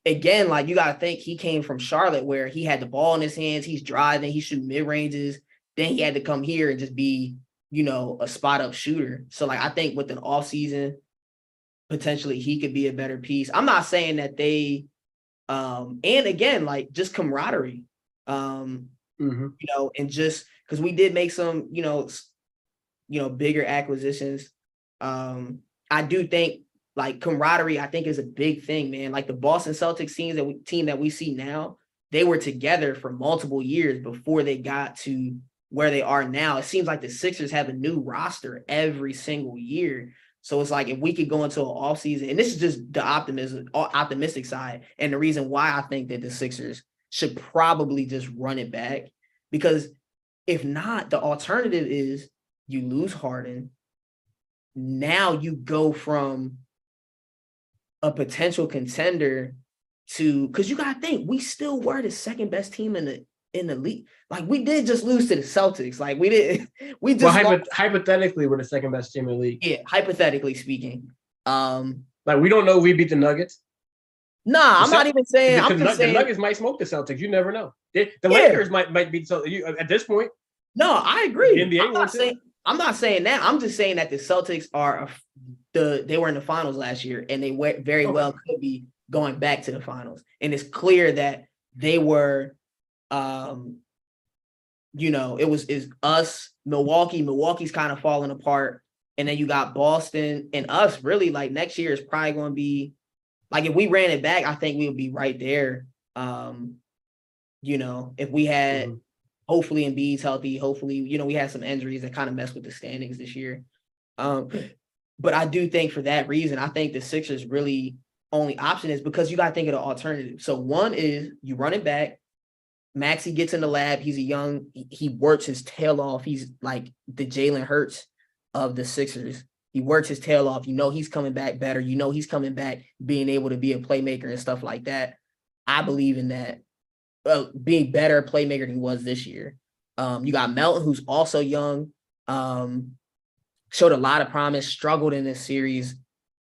again, like you got to think he came from Charlotte where he had the ball in his hands, he's driving, he's shooting mid-ranges. Then he had to come here and just be, a spot-up shooter. So, like, I think with an offseason, potentially he could be a better piece. I'm not saying that they and again, like, just camaraderie, and just because we did make some, bigger acquisitions. I do think, like, camaraderie, I think, is a big thing, man. Like, the Boston Celtics team that we see now, they were together for multiple years before they got to where they are now. It seems like the Sixers have a new roster every single year. So it's like if we could go into an offseason, and this is just the optimistic side, and the reason why I think that the Sixers should probably just run it back, because if not, the alternative is you lose Harden. Now you go from a potential contender to, because you got to think, we still were the second best team in the league. Like, we did just lose to the Celtics. Like, hypothetically, we're the second best team in the league. Yeah, hypothetically speaking. Like, we don't know if we beat the Nuggets. Nah, I'm not even saying. I'm just saying the Nuggets might smoke the Celtics. You never know. The Lakers might beat the Celtics at this point. No, I agree. The NBA I'm not saying that. I'm just saying that the Celtics they were in the finals last year, and they very well could be going back to the finals. And it's clear that they were. Is us, Milwaukee. Milwaukee's kind of falling apart, and then you got Boston and us. Really, like, next year is probably going to be like, if we ran it back, I think we would be right there. If we had hopefully Embiid's healthy, hopefully we had some injuries that kind of messed with the standings this year. But I do think for that reason, I think the Sixers really only option is because you got to think of the alternative. So one is you run it back. Maxey gets in the lab. He works his tail off. He's like the Jalen Hurts of the Sixers. He works his tail off. He's coming back better. He's coming back being able to be a playmaker and stuff like that. I believe in that. Being better playmaker than he was this year. You got Melton, who's also young, showed a lot of promise, struggled in this series,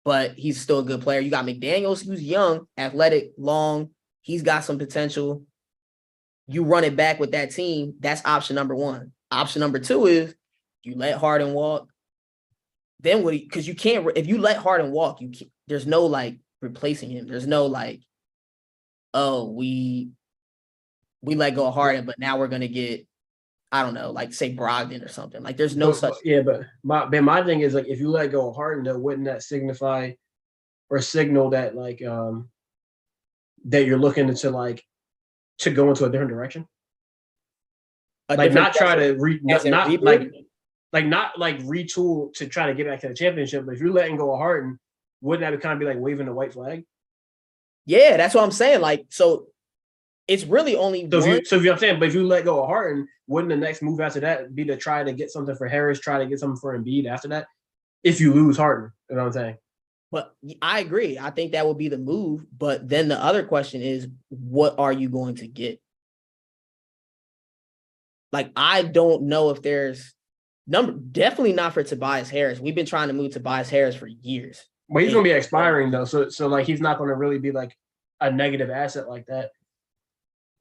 but he's still a good player. You got McDaniels, who's young, athletic, long. He's got some potential. You run it back with that team. That's option number one. Option number two is you let Harden walk. Then what? Because you can't. If you let Harden walk, there's no like replacing him. There's no like, oh, we let go of Harden, but now we're gonna get, I don't know, like say Brogdon or something. Like, there's no such. Yeah, but my thing is, like, if you let go of Harden, though, wouldn't that signify or signal that like that you're looking to go into a different direction? Not try to retool to try to get back to the championship. But if you're letting go of Harden, wouldn't that kind of be like waving the white flag? Yeah, that's what I'm saying. Like, so it's really only So one. if you understand, but if you let go of Harden, wouldn't the next move after that be to try to get something for Harris, try to get something for Embiid after that? If you lose Harden, you know what I'm saying? But I agree. I think that would be the move. But then the other question is, what are you going to get? Like, I don't know if there's definitely not for Tobias Harris. We've been trying to move Tobias Harris for years. But he's gonna be expiring though, so like he's not gonna really be like a negative asset like that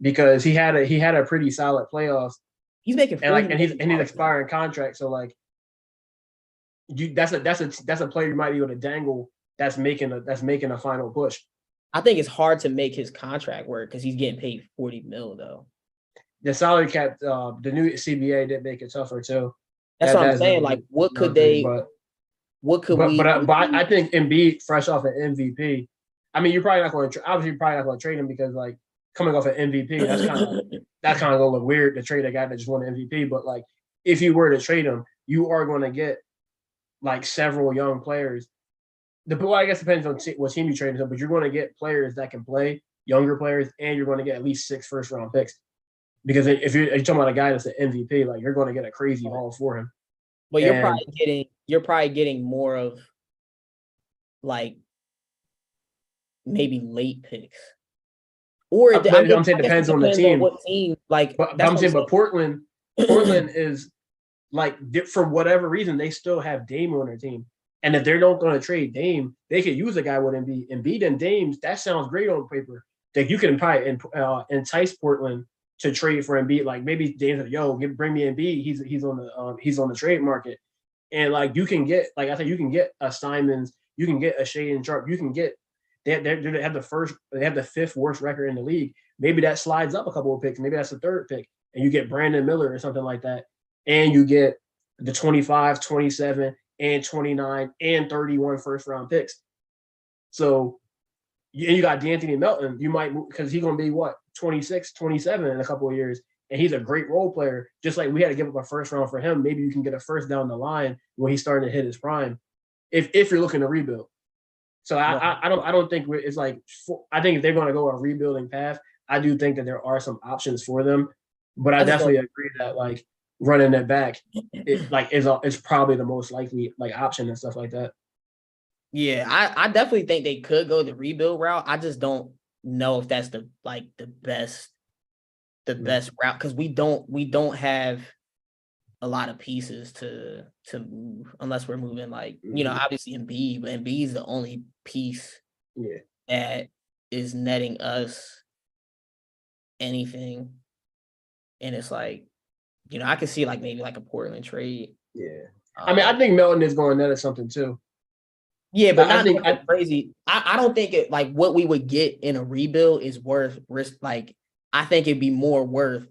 because he had a pretty solid playoffs. He's making and he's expiring contract, so like that's a player you might be able to dangle that's making a final push. I think it's hard to make his contract work because he's getting paid $40 million though. The salary cap, the new CBA did make it tougher too. That's what I'm saying. Like, what could they? What could we? But I think Embiid, fresh off an MVP. I mean, you're probably not going to obviously you're probably not going to trade him because like coming off an MVP, that's kind of going to look weird to trade a guy that just won an MVP. But like, if you were to trade him, you are going to get like several young players. I guess it depends on what team you trade him, but you're going to get players that can play, younger players, and you're going to get at least 6 first-round picks. Because if you're talking about a guy that's an MVP, like you're going to get a crazy haul for him. But you're probably getting more of like maybe late picks. Or I'm saying it depends on the team. On what team? Like, but I'm saying, but Portland is like for whatever reason they still have Dame on their team, and if they're not going to trade Dame, they could use a guy with Embiid and Dame. That sounds great on paper. Like you can probably entice Portland to trade for Embiid. Like maybe Dame's like, yo, bring me Embiid. He's on the trade market, and like you can get like I think you can get a Simons, you can get a Shaedon Sharpe, you can get. They have the 5th worst record in the league. Maybe that slides up a couple of picks. Maybe that's the 3rd pick. And you get Brandon Miller or something like that. And you get the 25, 27, and 29, and 31 first-round picks. So, and you got D'Anthony Melton. You might – because he's going to be, 26, 27 in a couple of years. And he's a great role player. Just like we had to give up a first round for him. Maybe you can get a first down the line when he's starting to hit his prime if you're looking to rebuild. So I don't think it's like I think if they're going to go a rebuilding path, I do think that there are some options for them, but I definitely agree that like running it back is probably the most likely like option and stuff like that. Yeah, I definitely think they could go the rebuild route. I just don't know if that's the best route because we don't have a lot of pieces to move unless we're moving like, obviously Embiid, but Embiid is the only piece that is netting us anything. And it's like, I could see like maybe like a Portland trade. Yeah. I mean, I think Melton is going to net us something too. Yeah, but I think crazy. I don't think it like what we would get in a rebuild is worth risk. Like, I think it'd be more worth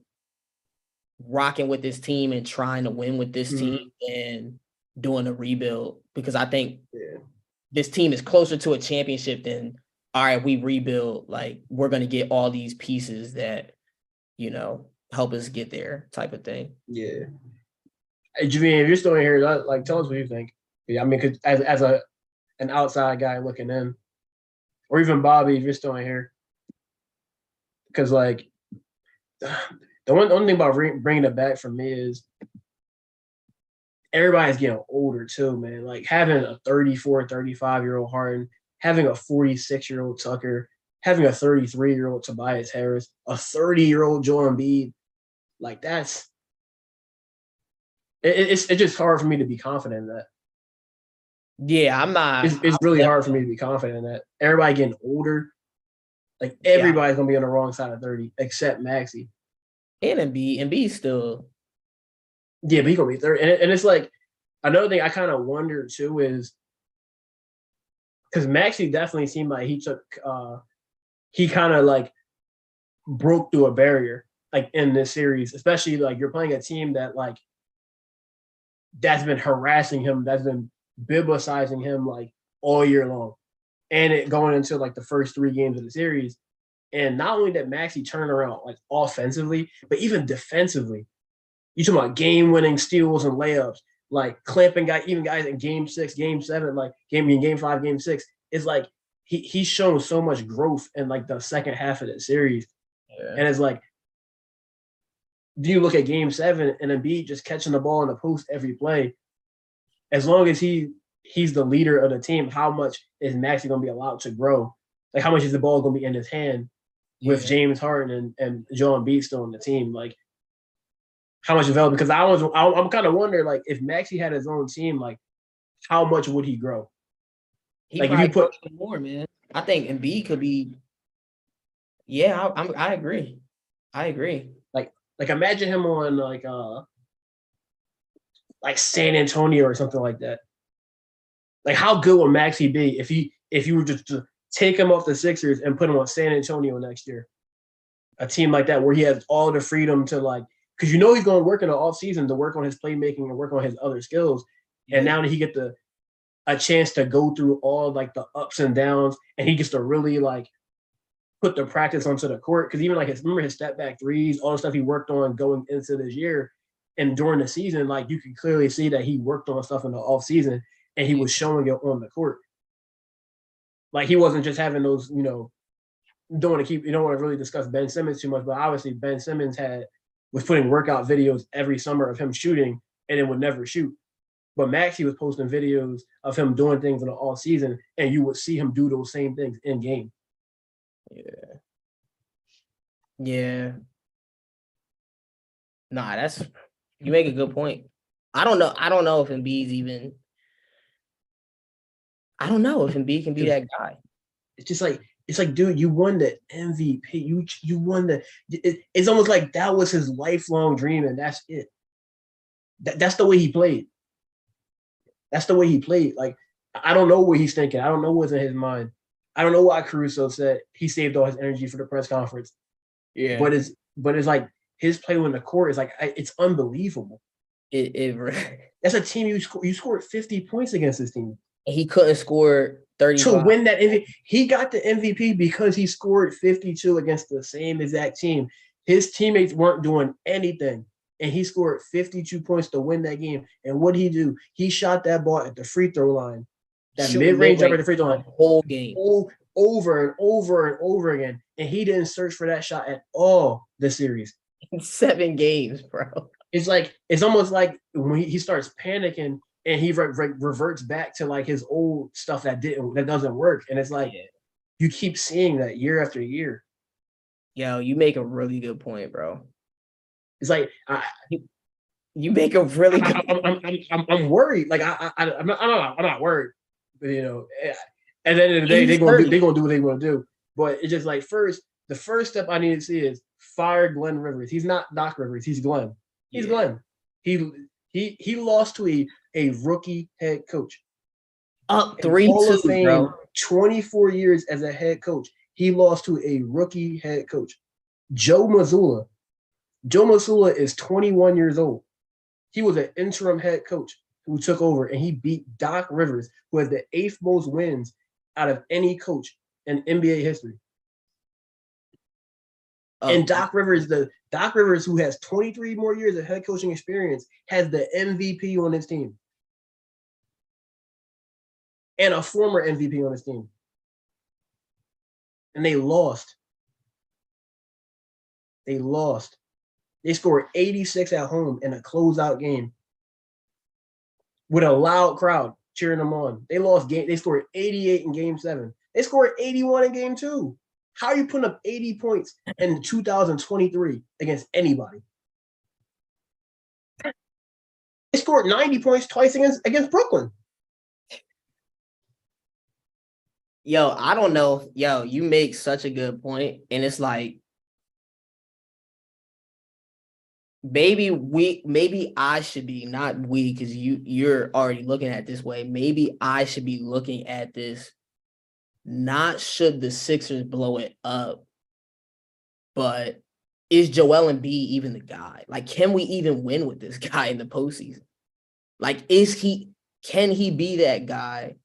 rocking with this team and trying to win with this team and doing a rebuild because I think this team is closer to a championship than all right, we rebuild. Like we're gonna get all these pieces that help us get there, type of thing. Yeah. Hey, Javian, if you're still in here, like tell us what you think. Yeah, I mean, cause as an outside guy looking in, or even Bobby, if you're still in here, because like. The one thing about bringing it back for me is everybody's getting older too, man. Like having a 34, 35-year-old Harden, having a 46-year-old Tucker, having a 33-year-old Tobias Harris, a 30-year-old Joel Embiid, like it's just hard for me to be confident in that. Yeah, I'm not. It's really hard for me to be confident in that. Everybody getting older, like everybody's gonna be on the wrong side of 30 except Maxey. And Embiid still. Yeah, but he's going to be 30. And it's like, another thing I kind of wonder too is, because Maxey definitely seemed like he kind of like broke through a barrier like in this series, especially like you're playing a team that like, that's been harassing him, that's been biblicizing him like all year long. And it going into like the first 3 games of the series. And not only did Maxey turn around like offensively, but even defensively. You talking about game-winning steals and layups, like clamping guys in game 6, game 7, like game 5, game 6. It's like he's shown so much growth in like the second half of the series. And it's like, do you look at Game 7 and Embiid just catching the ball in the post every play? As long as he's the leader of the team, how much is Maxey going to be allowed to grow? Like, how much is the ball going to be in his hand with James Harden and Joel Embiid still on the team? Like, how much available? Because I'm kind of wondering, like, if Maxey had his own team, like, how much would he grow? He Like, if probably you put more, man. I think Embiid could be. Yeah, I agree. I agree. like imagine him on like San Antonio or something like that. Like, how good would Maxey be if you were just to take him off the Sixers and put him on San Antonio next year? A team like that where he has all the freedom to, like, because you know he's going to work in the off season to work on his playmaking and work on his other skills. And now that he get a chance to go through all like the ups and downs, and he gets to really like put the practice onto the court. Because even like remember his step back threes, all the stuff he worked on going into this year and during the season, like you can clearly see that he worked on stuff in the off season and he was showing it on the court. Like, he wasn't just having those, you don't want to really discuss Ben Simmons too much, but obviously Ben Simmons was putting workout videos every summer of him shooting and then would never shoot. But Maxey was posting videos of him doing things in the off season, and you would see him do those same things in game. Yeah. Nah, you make a good point. I don't know if Embiid's even. I don't know if Embiid can be that guy. It's just like, dude, you won the MVP. You won it's almost like that was his lifelong dream, and that's it. That's the way he played. That's the way he played. Like, I don't know what he's thinking. I don't know what's in his mind. I don't know why Caruso said he saved all his energy for the press conference. Yeah. But it's like his play on the court is like, it's unbelievable. That's a team you scored 50 points against this team. And he couldn't score 35. To win that MVP. He got the MVP because he scored 52 against the same exact team. His teammates weren't doing anything, and he scored 52 points to win that game. And what did he do? He shot that ball at the free throw line, that mid-range jumper at the free throw line, whole game, over and over and over again. And he didn't search for that shot at all this series. 7 games, bro. It's almost like when he starts panicking and he reverts back to like his old stuff that doesn't work. And it's like, you keep seeing that year after year. Yo, you make a really good point, bro. It's like, you make a really good I'm worried. Like, I'm not worried, but at the end of the day, they're gonna do what they want to do. But it's just like, the first step I need to see is fire Glenn Rivers. He's not Doc Rivers. He's Glenn. He's Glenn. He lost to a rookie head coach. Up 3-2, bro. 24 years as a head coach. He lost to a rookie head coach. Joe Mazzulla. Joe Mazzulla is 21 years old. He was an interim head coach who took over, and he beat Doc Rivers, who has the 8th most wins out of any coach in NBA history. And Doc Rivers, who has 23 more years of head coaching experience, has the MVP on his team. And a former MVP on his team. And they lost. They scored 86 at home in a closeout game with a loud crowd cheering them on. They scored 88 in game 7. They scored 81 in game 2. How are you putting up 80 points in 2023 against anybody? They scored 90 points twice against Brooklyn. Yo, I don't know. Yo, you make such a good point. And it's like, maybe I should be, not we, because you're already looking at it this way. Maybe I should be looking at this, not should the Sixers blow it up, but is Joel Embiid even the guy? Like, can we even win with this guy in the postseason? Like, can he be that guy?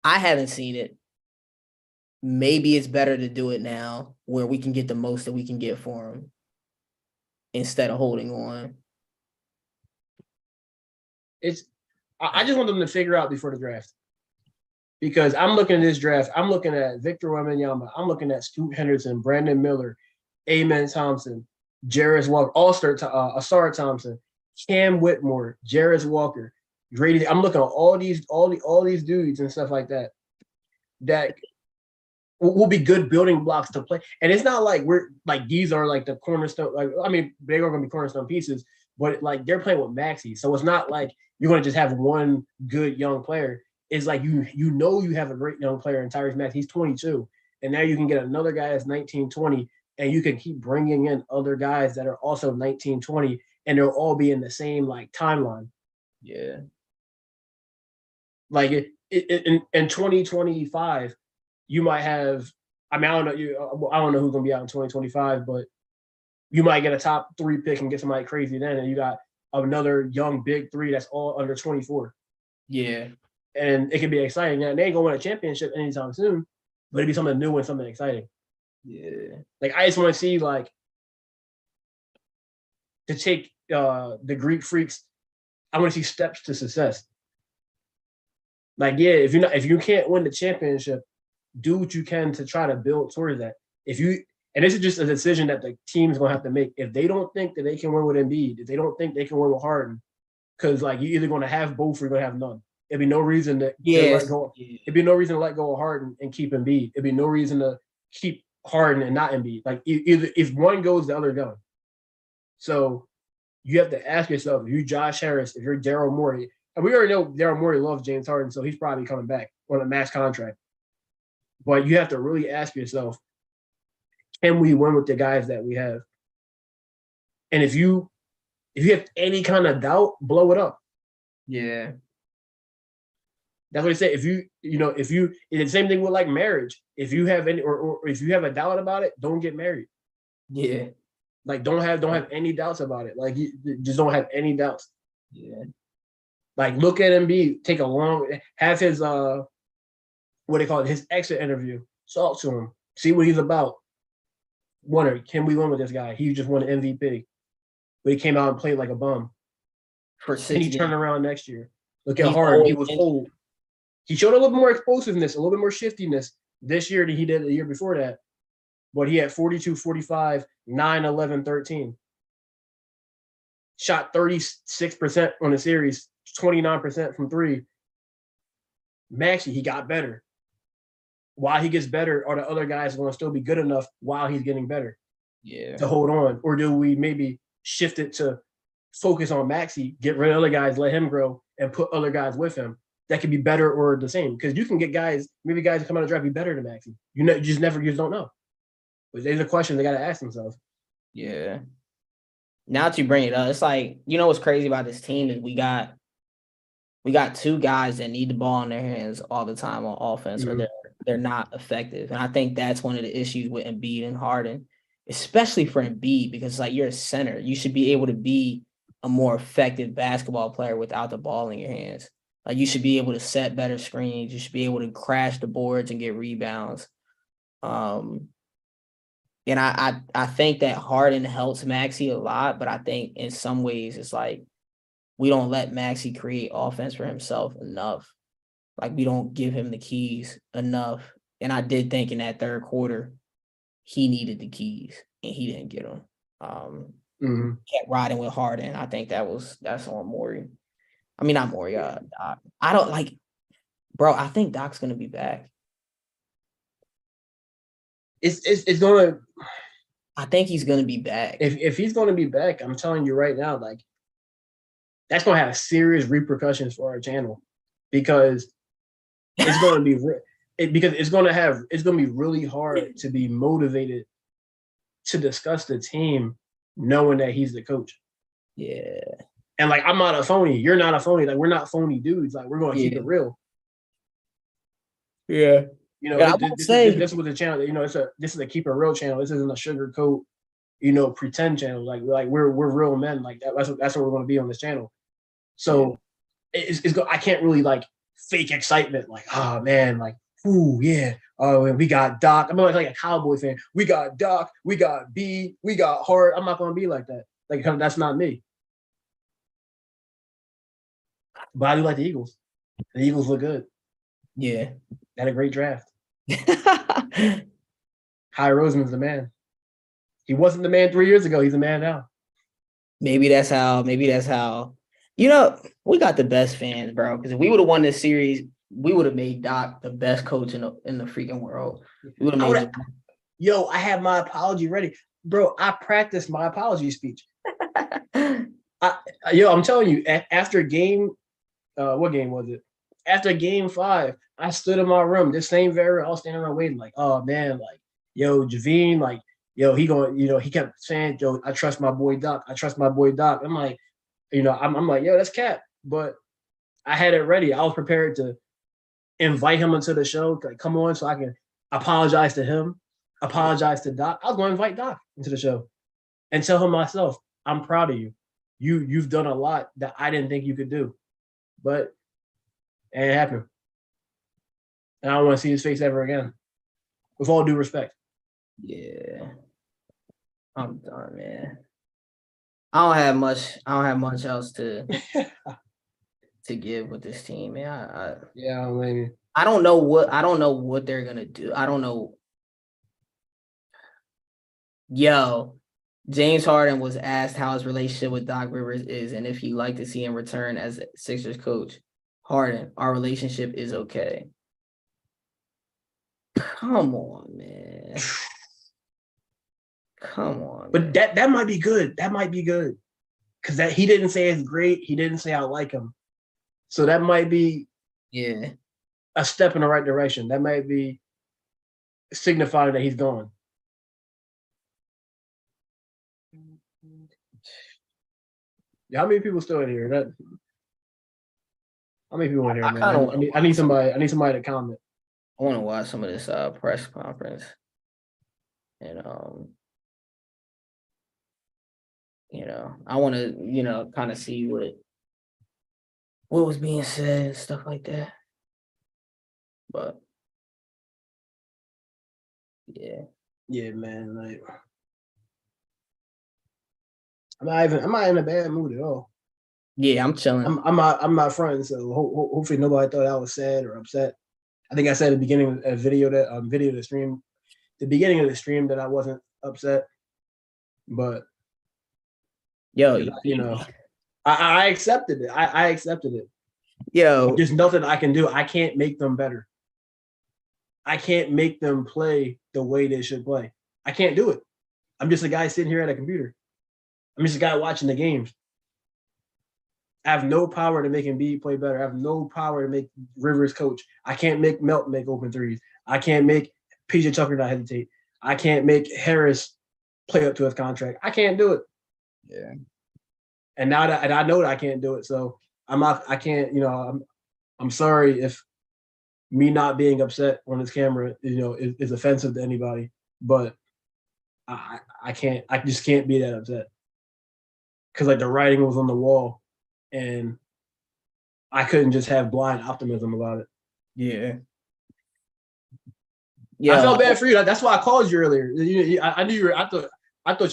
I haven't seen it. Maybe it's better to do it now where we can get the most that we can get for him instead of holding on. I just want them to figure out before the draft. Because I'm looking at this draft. I'm looking at Victor Wembanyama. I'm looking at Scoot Henderson, Brandon Miller, Amen Thompson, Jarris Walker, Asar Thompson, Cam Whitmore, Jarris Walker, Grady. I'm looking at all these dudes and stuff like that will be good building blocks to play. And it's not like we're like these are like the cornerstone. Like I mean, they're going to be cornerstone pieces, but like they're playing with Maxey, so it's not like you're going to just have one good young player. It's like you have a great young player in Tyrese Maxey. He's 22, and now you can get another guy that's 19, 20, and you can keep bringing in other guys that are also 19, 20, and they'll all be in the same like timeline. Yeah. Like in 2025, you might have. I mean, I don't know who's going to be out in 2025, but you might get a top 3 pick and get somebody crazy then, and you got another young big 3 that's all under 24. Yeah. And it can be exciting. Now, they ain't gonna win a championship anytime soon, but it'd be something new and something exciting. Yeah. Like I just want to see like to take the Greek Freaks. I want to see steps to success. Like if you can't win the championship, do what you can to try to build towards that. And this is just a decision that the team's gonna have to make. If they don't think that they can win with Embiid, if they don't think they can win with Harden, because like you're either gonna have both or you're gonna have none. It'd be no reason to let go. It'd be no reason to let go of Harden and keep Embiid. It'd be no reason to keep Harden and not Embiid. Like either if one goes, the other goes. So you have to ask yourself: if you're Josh Harris, if you're Daryl Morey, and we already know Daryl Morey loves James Harden, so he's probably coming back on a max contract. But you have to really ask yourself: can we win with the guys that we have? And if you have any kind of doubt, blow it up. Yeah. That's what I say. It's the same thing with like marriage. If you have any, or if you have a doubt about it, don't get married. Yeah. Like don't have any doubts about it. Like you just don't have any doubts. Yeah. Like look at Embiid, have his what they call it, his exit interview. Talk to him, see what he's about. Wonder, can we win with this guy? He just won an MVP, but he came out and played like a bum. For 6 Then he games. turned around next year. Look how He's hard he always was old. He showed a little bit more explosiveness, a little bit more shiftiness this year than he did the year before that. But he had 42, 45, 9, 11, 13. Shot 36% on the series, 29% from 3. Maxey, he got better. While he gets better, are the other guys going to still be good enough while he's getting better? Yeah. To hold on? Or do we maybe shift it to focus on Maxey, get rid of other guys, let him grow, and put other guys with him that could be better or the same? Because you can get guys that come out of the draft be better than Maxey. You just don't know. But there's a question they got to ask themselves. Yeah. Now that you bring it up, it's like, what's crazy about this team is we got 2 guys that need the ball in their hands all the time on offense, or they're not effective. And I think that's one of the issues with Embiid and Harden, especially for Embiid, because it's like you're a center. You should be able to be a more effective basketball player without the ball in your hands. Like you should be able to set better screens. You should be able to crash the boards and get rebounds. And I think that Harden helps Maxey a lot, but I think in some ways it's like we don't let Maxey create offense for himself enough. Like we don't give him the keys enough. And I did think in that third quarter, he needed the keys and he didn't get them. Kept riding with Harden. I think that's on Morey. I mean, not Morey. Doc. I don't like, bro. I think Doc's gonna be back. It's gonna. I think he's gonna be back. If he's gonna be back, I'm telling you right now, like that's gonna have serious repercussions for our channel because it's gonna be it's gonna be really hard to be motivated to discuss the team knowing that he's the coach. Yeah. And like I'm not a phony. You're not a phony. Like we're not phony dudes. Like we're gonna keep it real. Yeah. This was a channel. This is a keep it real channel. This isn't a sugarcoat, pretend channel. Like we're real men. Like that's what we're gonna be on this channel. So I can't really like fake excitement. Like oh man, like ooh yeah. Oh, and we got Doc. I'm like a Cowboy fan. We got Doc. We got B. We got Hart. I'm not gonna be like that. Like that's not me. But I do like the Eagles. The Eagles look good. Yeah. Had a great draft. Hy Roseman's the man. He wasn't the man 3 years ago. He's the man now. Maybe that's how. You know, we got the best fans, bro. Because if we would have won this series, we would have made Doc the best coach in the freaking world. We would have made him. Yo, I have my apology ready, bro. I practiced my apology speech. I'm telling you, after game, what game was it? After game 5, I stood in my room. This same very, I was standing around waiting, like, oh man, like, yo, Javine, like, yo, he going, he kept saying, yo, I trust my boy Doc. I trust my boy Doc. I'm like, I'm like, yo, that's Cap. But I had it ready. I was prepared to invite him into the show, like, come on, so I can apologize to him, apologize to Doc. I was going to invite Doc into the show and tell him myself, I'm proud of you. You've done a lot that I didn't think you could do, but it ain't happened. And I don't want to see his face ever again. With all due respect. Yeah. I'm done, man. I don't have much else to give with this team, man. Yeah, I mean, I don't know what they're gonna do. I don't know. Yo, James Harden was asked how his relationship with Doc Rivers is and if he'd like to see him return as Sixers coach. Harden, our relationship is okay. Come on, man. Come on. But man. that might be good. That might be good. Because that he didn't say it's great. He didn't say I like him. So that might be a step in the right direction. That might be signifying that he's going. Yeah, how many people still in here? How many people in here, man? I need somebody to comment. I want to watch some of this press conference. And I want to, kind of see what was being said and stuff like that. But yeah, man. Like, I'm not in a bad mood at all. Yeah, I'm chilling. I'm not fronting, so hopefully nobody thought I was sad or upset. I think I said at the beginning of the video of the stream, the beginning of the stream that I wasn't upset, but I accepted it. I accepted it. Yo, there's nothing I can do. I can't make them better. I can't make them play the way they should play. I can't do it. I'm just a guy sitting here at a computer. I'm just a guy watching the games. I have no power to make Embiid play better. I have no power to make Rivers coach. I can't make Melt make open threes. I can't make PJ Tucker not hesitate. I can't make Harris play up to his contract. I can't do it. Yeah. And now that I know that I can't do it, so I can't, I'm sorry if me not being upset on this camera, is offensive to anybody, but I just can't be that upset. Cause like the writing was on the wall and I couldn't just have blind optimism about it. Yeah. I felt bad for you. That's why I called you earlier. I knew you were, I thought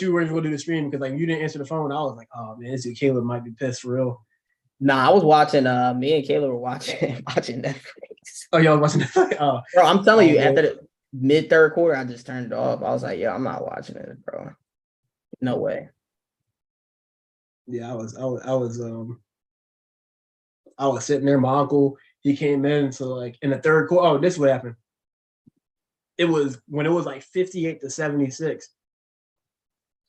you weren't going to do the stream because like you didn't answer the phone. I was like, oh man, this Caleb might be pissed for real. Nah, I was watching. Me and Caleb were watching Netflix. Oh, y'all watching Netflix? Oh, bro, I'm telling you, after the mid-third quarter, I just turned it off. I was like, yeah, I'm not watching it, bro. No way. Yeah, I was sitting there. My uncle, he came in, so like in the third quarter. Oh, this is what happened. It was when it was like 58-76.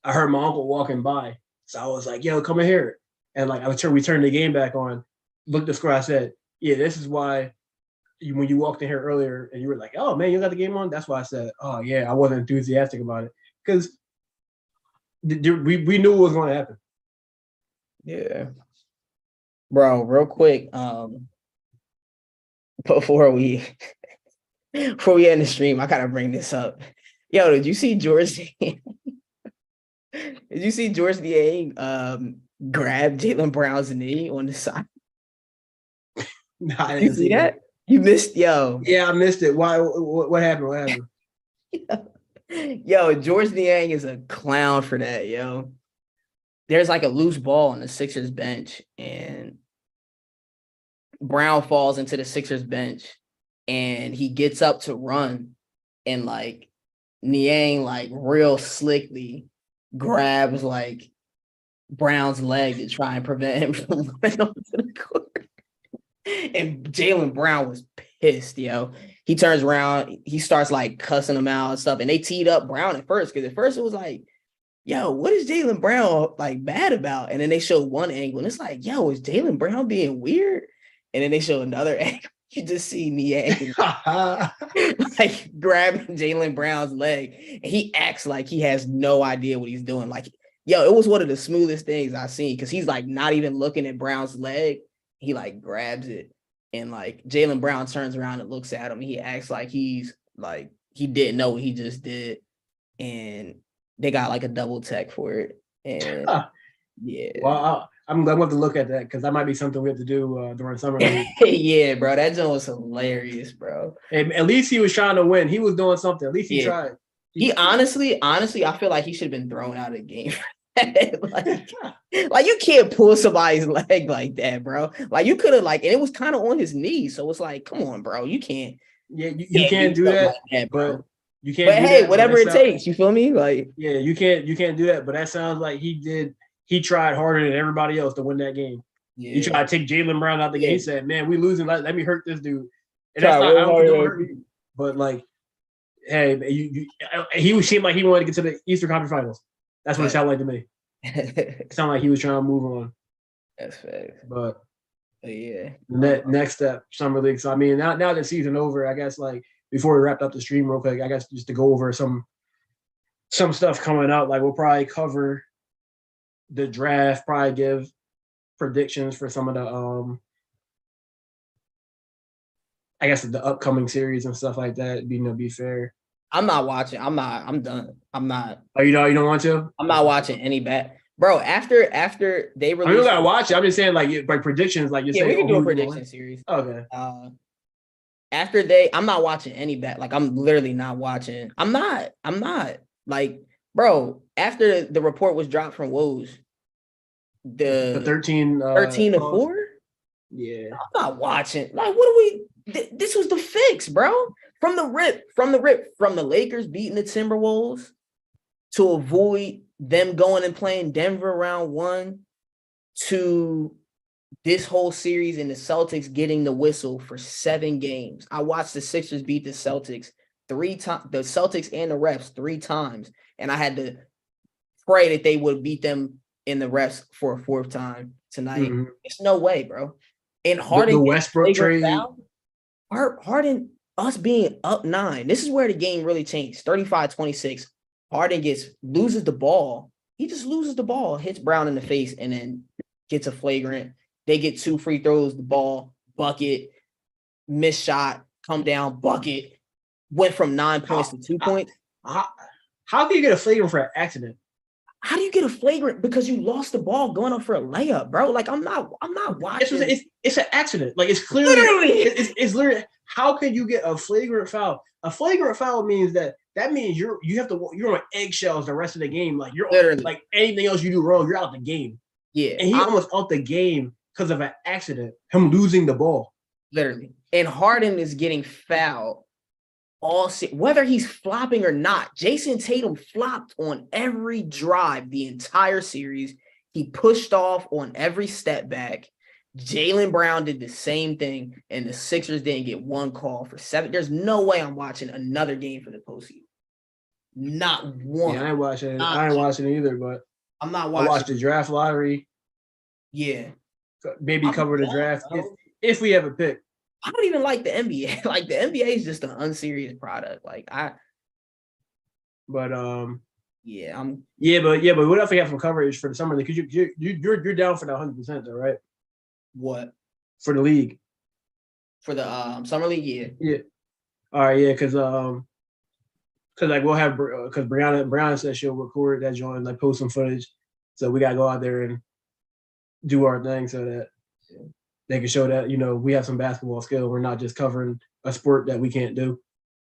I heard my uncle walking by, so I was like, "Yo, come in here." And like we turned the game back on. Looked at the score. I said, "Yeah, this is why." When you walked in here earlier and you were like, "Oh man, you got the game on." That's why I said, "Oh yeah," I wasn't enthusiastic about it because we knew what was going to happen. Yeah, bro. Real quick, before we end the stream, I gotta bring this up. Yo, did you see George? Did you see George Niang grab Jaylen Brown's knee on the side? No, I didn't see that. You missed, yo. Yeah, I missed it. Why? What happened? What happened? Yo, George Niang is a clown for that, yo. There's like a loose ball on the Sixers bench, and Brown falls into the Sixers bench, and he gets up to run, and like Niang like real slickly grabs like Brown's leg to try and prevent him from running onto the court. And Jaylen Brown was pissed, yo. He turns around, he starts like cussing him out and stuff. And they teed up Brown at first, because at first it was like, yo, what is Jaylen Brown like bad about? And then they showed one angle, and it's like, yo, is Jaylen Brown being weird? And then they show another angle. You just see Niang like grabbing Jaylen Brown's leg, and he acts like he has no idea what he's doing. Like, yo, it was one of the smoothest things I've seen, because he's like not even looking at Brown's leg. He like grabs it, and like Jaylen Brown turns around and looks at him. He acts like he's like he didn't know what he just did, and they got like a double tech for it. And yeah, Well, I'm going to have to look at that, because that might be something we have to do during summer league. yeah, bro, that joint was hilarious, bro. And at least he was trying to win. He was doing something. At least he tried. He honestly, I feel like he should have been thrown out of the game. like you can't pull somebody's leg like that, bro. Like you could have like, and it was kind of on his knee, so it's like, come on, bro, you can't. Yeah, you can't do that, like that, bro. But you can't. But hey, that, whatever it takes, you feel me? Like, yeah, you can't do that. But that sounds like he did. He tried harder than everybody else to win that game. yeah. He tried to take Jaylen Brown out the game. He said, "Man, we losing. Let me hurt this dude." And Try that's not. I don't think real it'll hurt you. But like, hey, he seemed like he wanted to get to the Eastern Conference Finals. That's what it sounded like to me. It sounded like he was trying to move on. That's fact. But yeah. Next step, summer league. So I mean, now that season over, I guess like before we wrapped up the stream real quick, I guess just to go over some stuff coming up. Like we'll probably cover the draft, probably give predictions for some of the I guess the upcoming series and stuff like that. Be fair. I'm not watching. I'm done. I'm not. Oh, you don't want to? I'm not watching any bat. Bro, after they released, I don't gotta watch it. I'm just saying like predictions, like you say. We can do a prediction series. Okay. I'm not watching any bat. Like I'm literally not watching. I'm not like, bro. After the report was dropped from Woj, the 13-4. Yeah, I'm not watching. Like, what are we? This was the fix, bro. From the rip, from the Lakers beating the Timberwolves to avoid them going and playing Denver round 1 to this whole series and the Celtics getting the whistle for 7 games. I watched the Sixers beat the Celtics 3 times, the Celtics and the refs 3 times, and I had to pray that they would beat them in the refs for a 4th time tonight. Mm-hmm. It's no way, bro. And Harden, the Westbrook trade, Harden, us being up 9. This is where the game really changed. 35-26. Harden loses the ball. He just loses the ball, hits Brown in the face, and then gets a flagrant. They get 2 free throws, the ball, bucket, miss shot, come down, bucket. Went from 9 points to 2 points. How can you get a flagrant for an accident? How do you get a flagrant? Because you lost the ball going up for a layup, bro. Like I'm not watching. It's an accident. Like it's clearly it's literally. How can you get a flagrant foul? A flagrant foul means that means you're on eggshells the rest of the game. Like you're literally. Like anything else you do wrong, you're out the game. Yeah, and he almost out the game because of an accident. Him losing the ball. Literally, and Harden is getting fouled. Whether he's flopping or not, Jason Tatum flopped on every drive the entire series. He pushed off on every step back. Jaylen Brown did the same thing, and the Sixers didn't get 1 call for 7. There's no way I'm watching another game for the postseason. Not one. Yeah, I ain't watching either, but I'm not watching. I watched the draft lottery. Yeah. Maybe cover the draft if we have a pick. I don't even like the NBA. Like the NBA is just an unserious product. Like but what if we have some coverage for the summer league? Because you're down for that 100%, though, right? What for the league? For the summer league, yeah. Yeah. All right, yeah, because like we'll have because Brianna said she'll record that joint, like post some footage, so we gotta go out there and do our thing so that. Yeah. They can show that, we have some basketball skill. We're not just covering a sport that we can't do.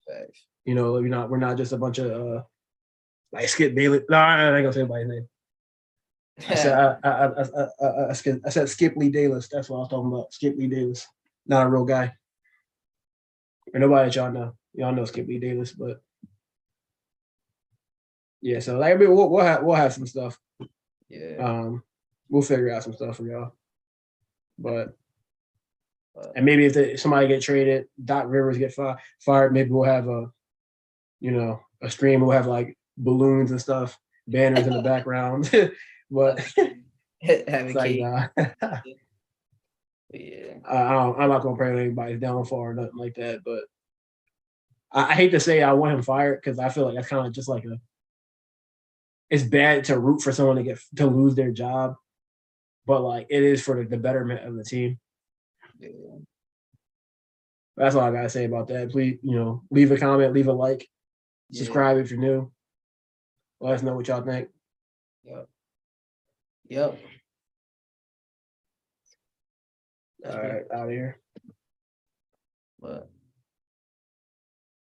Thanks. We're not just a bunch of like Skip Bayless. No, I ain't gonna say anybody's name. I said Skip Lee Davis. That's what I was talking about. Skip Lee Davis, not a real guy. Or nobody that y'all know. Y'all know Skip Lee Davis, but yeah. So like, I mean, we'll have some stuff. Yeah. We'll figure out some stuff for y'all. But and maybe if somebody get traded, Doc Rivers get fired, maybe we'll have a stream. We'll have like balloons and stuff, banners in the background. But Having it's like, cake. nah. Yeah. I'm not gonna pray on anybody's downfall or nothing like that. But I hate to say I want him fired because I feel like that's kind of just like it's bad to root for someone to lose their job, but like it is for the betterment of the team. Yeah. That's all I gotta say about that. Please, leave a comment, leave a like, subscribe if you're new. Let us know what y'all think. Yep. All right, out of here. But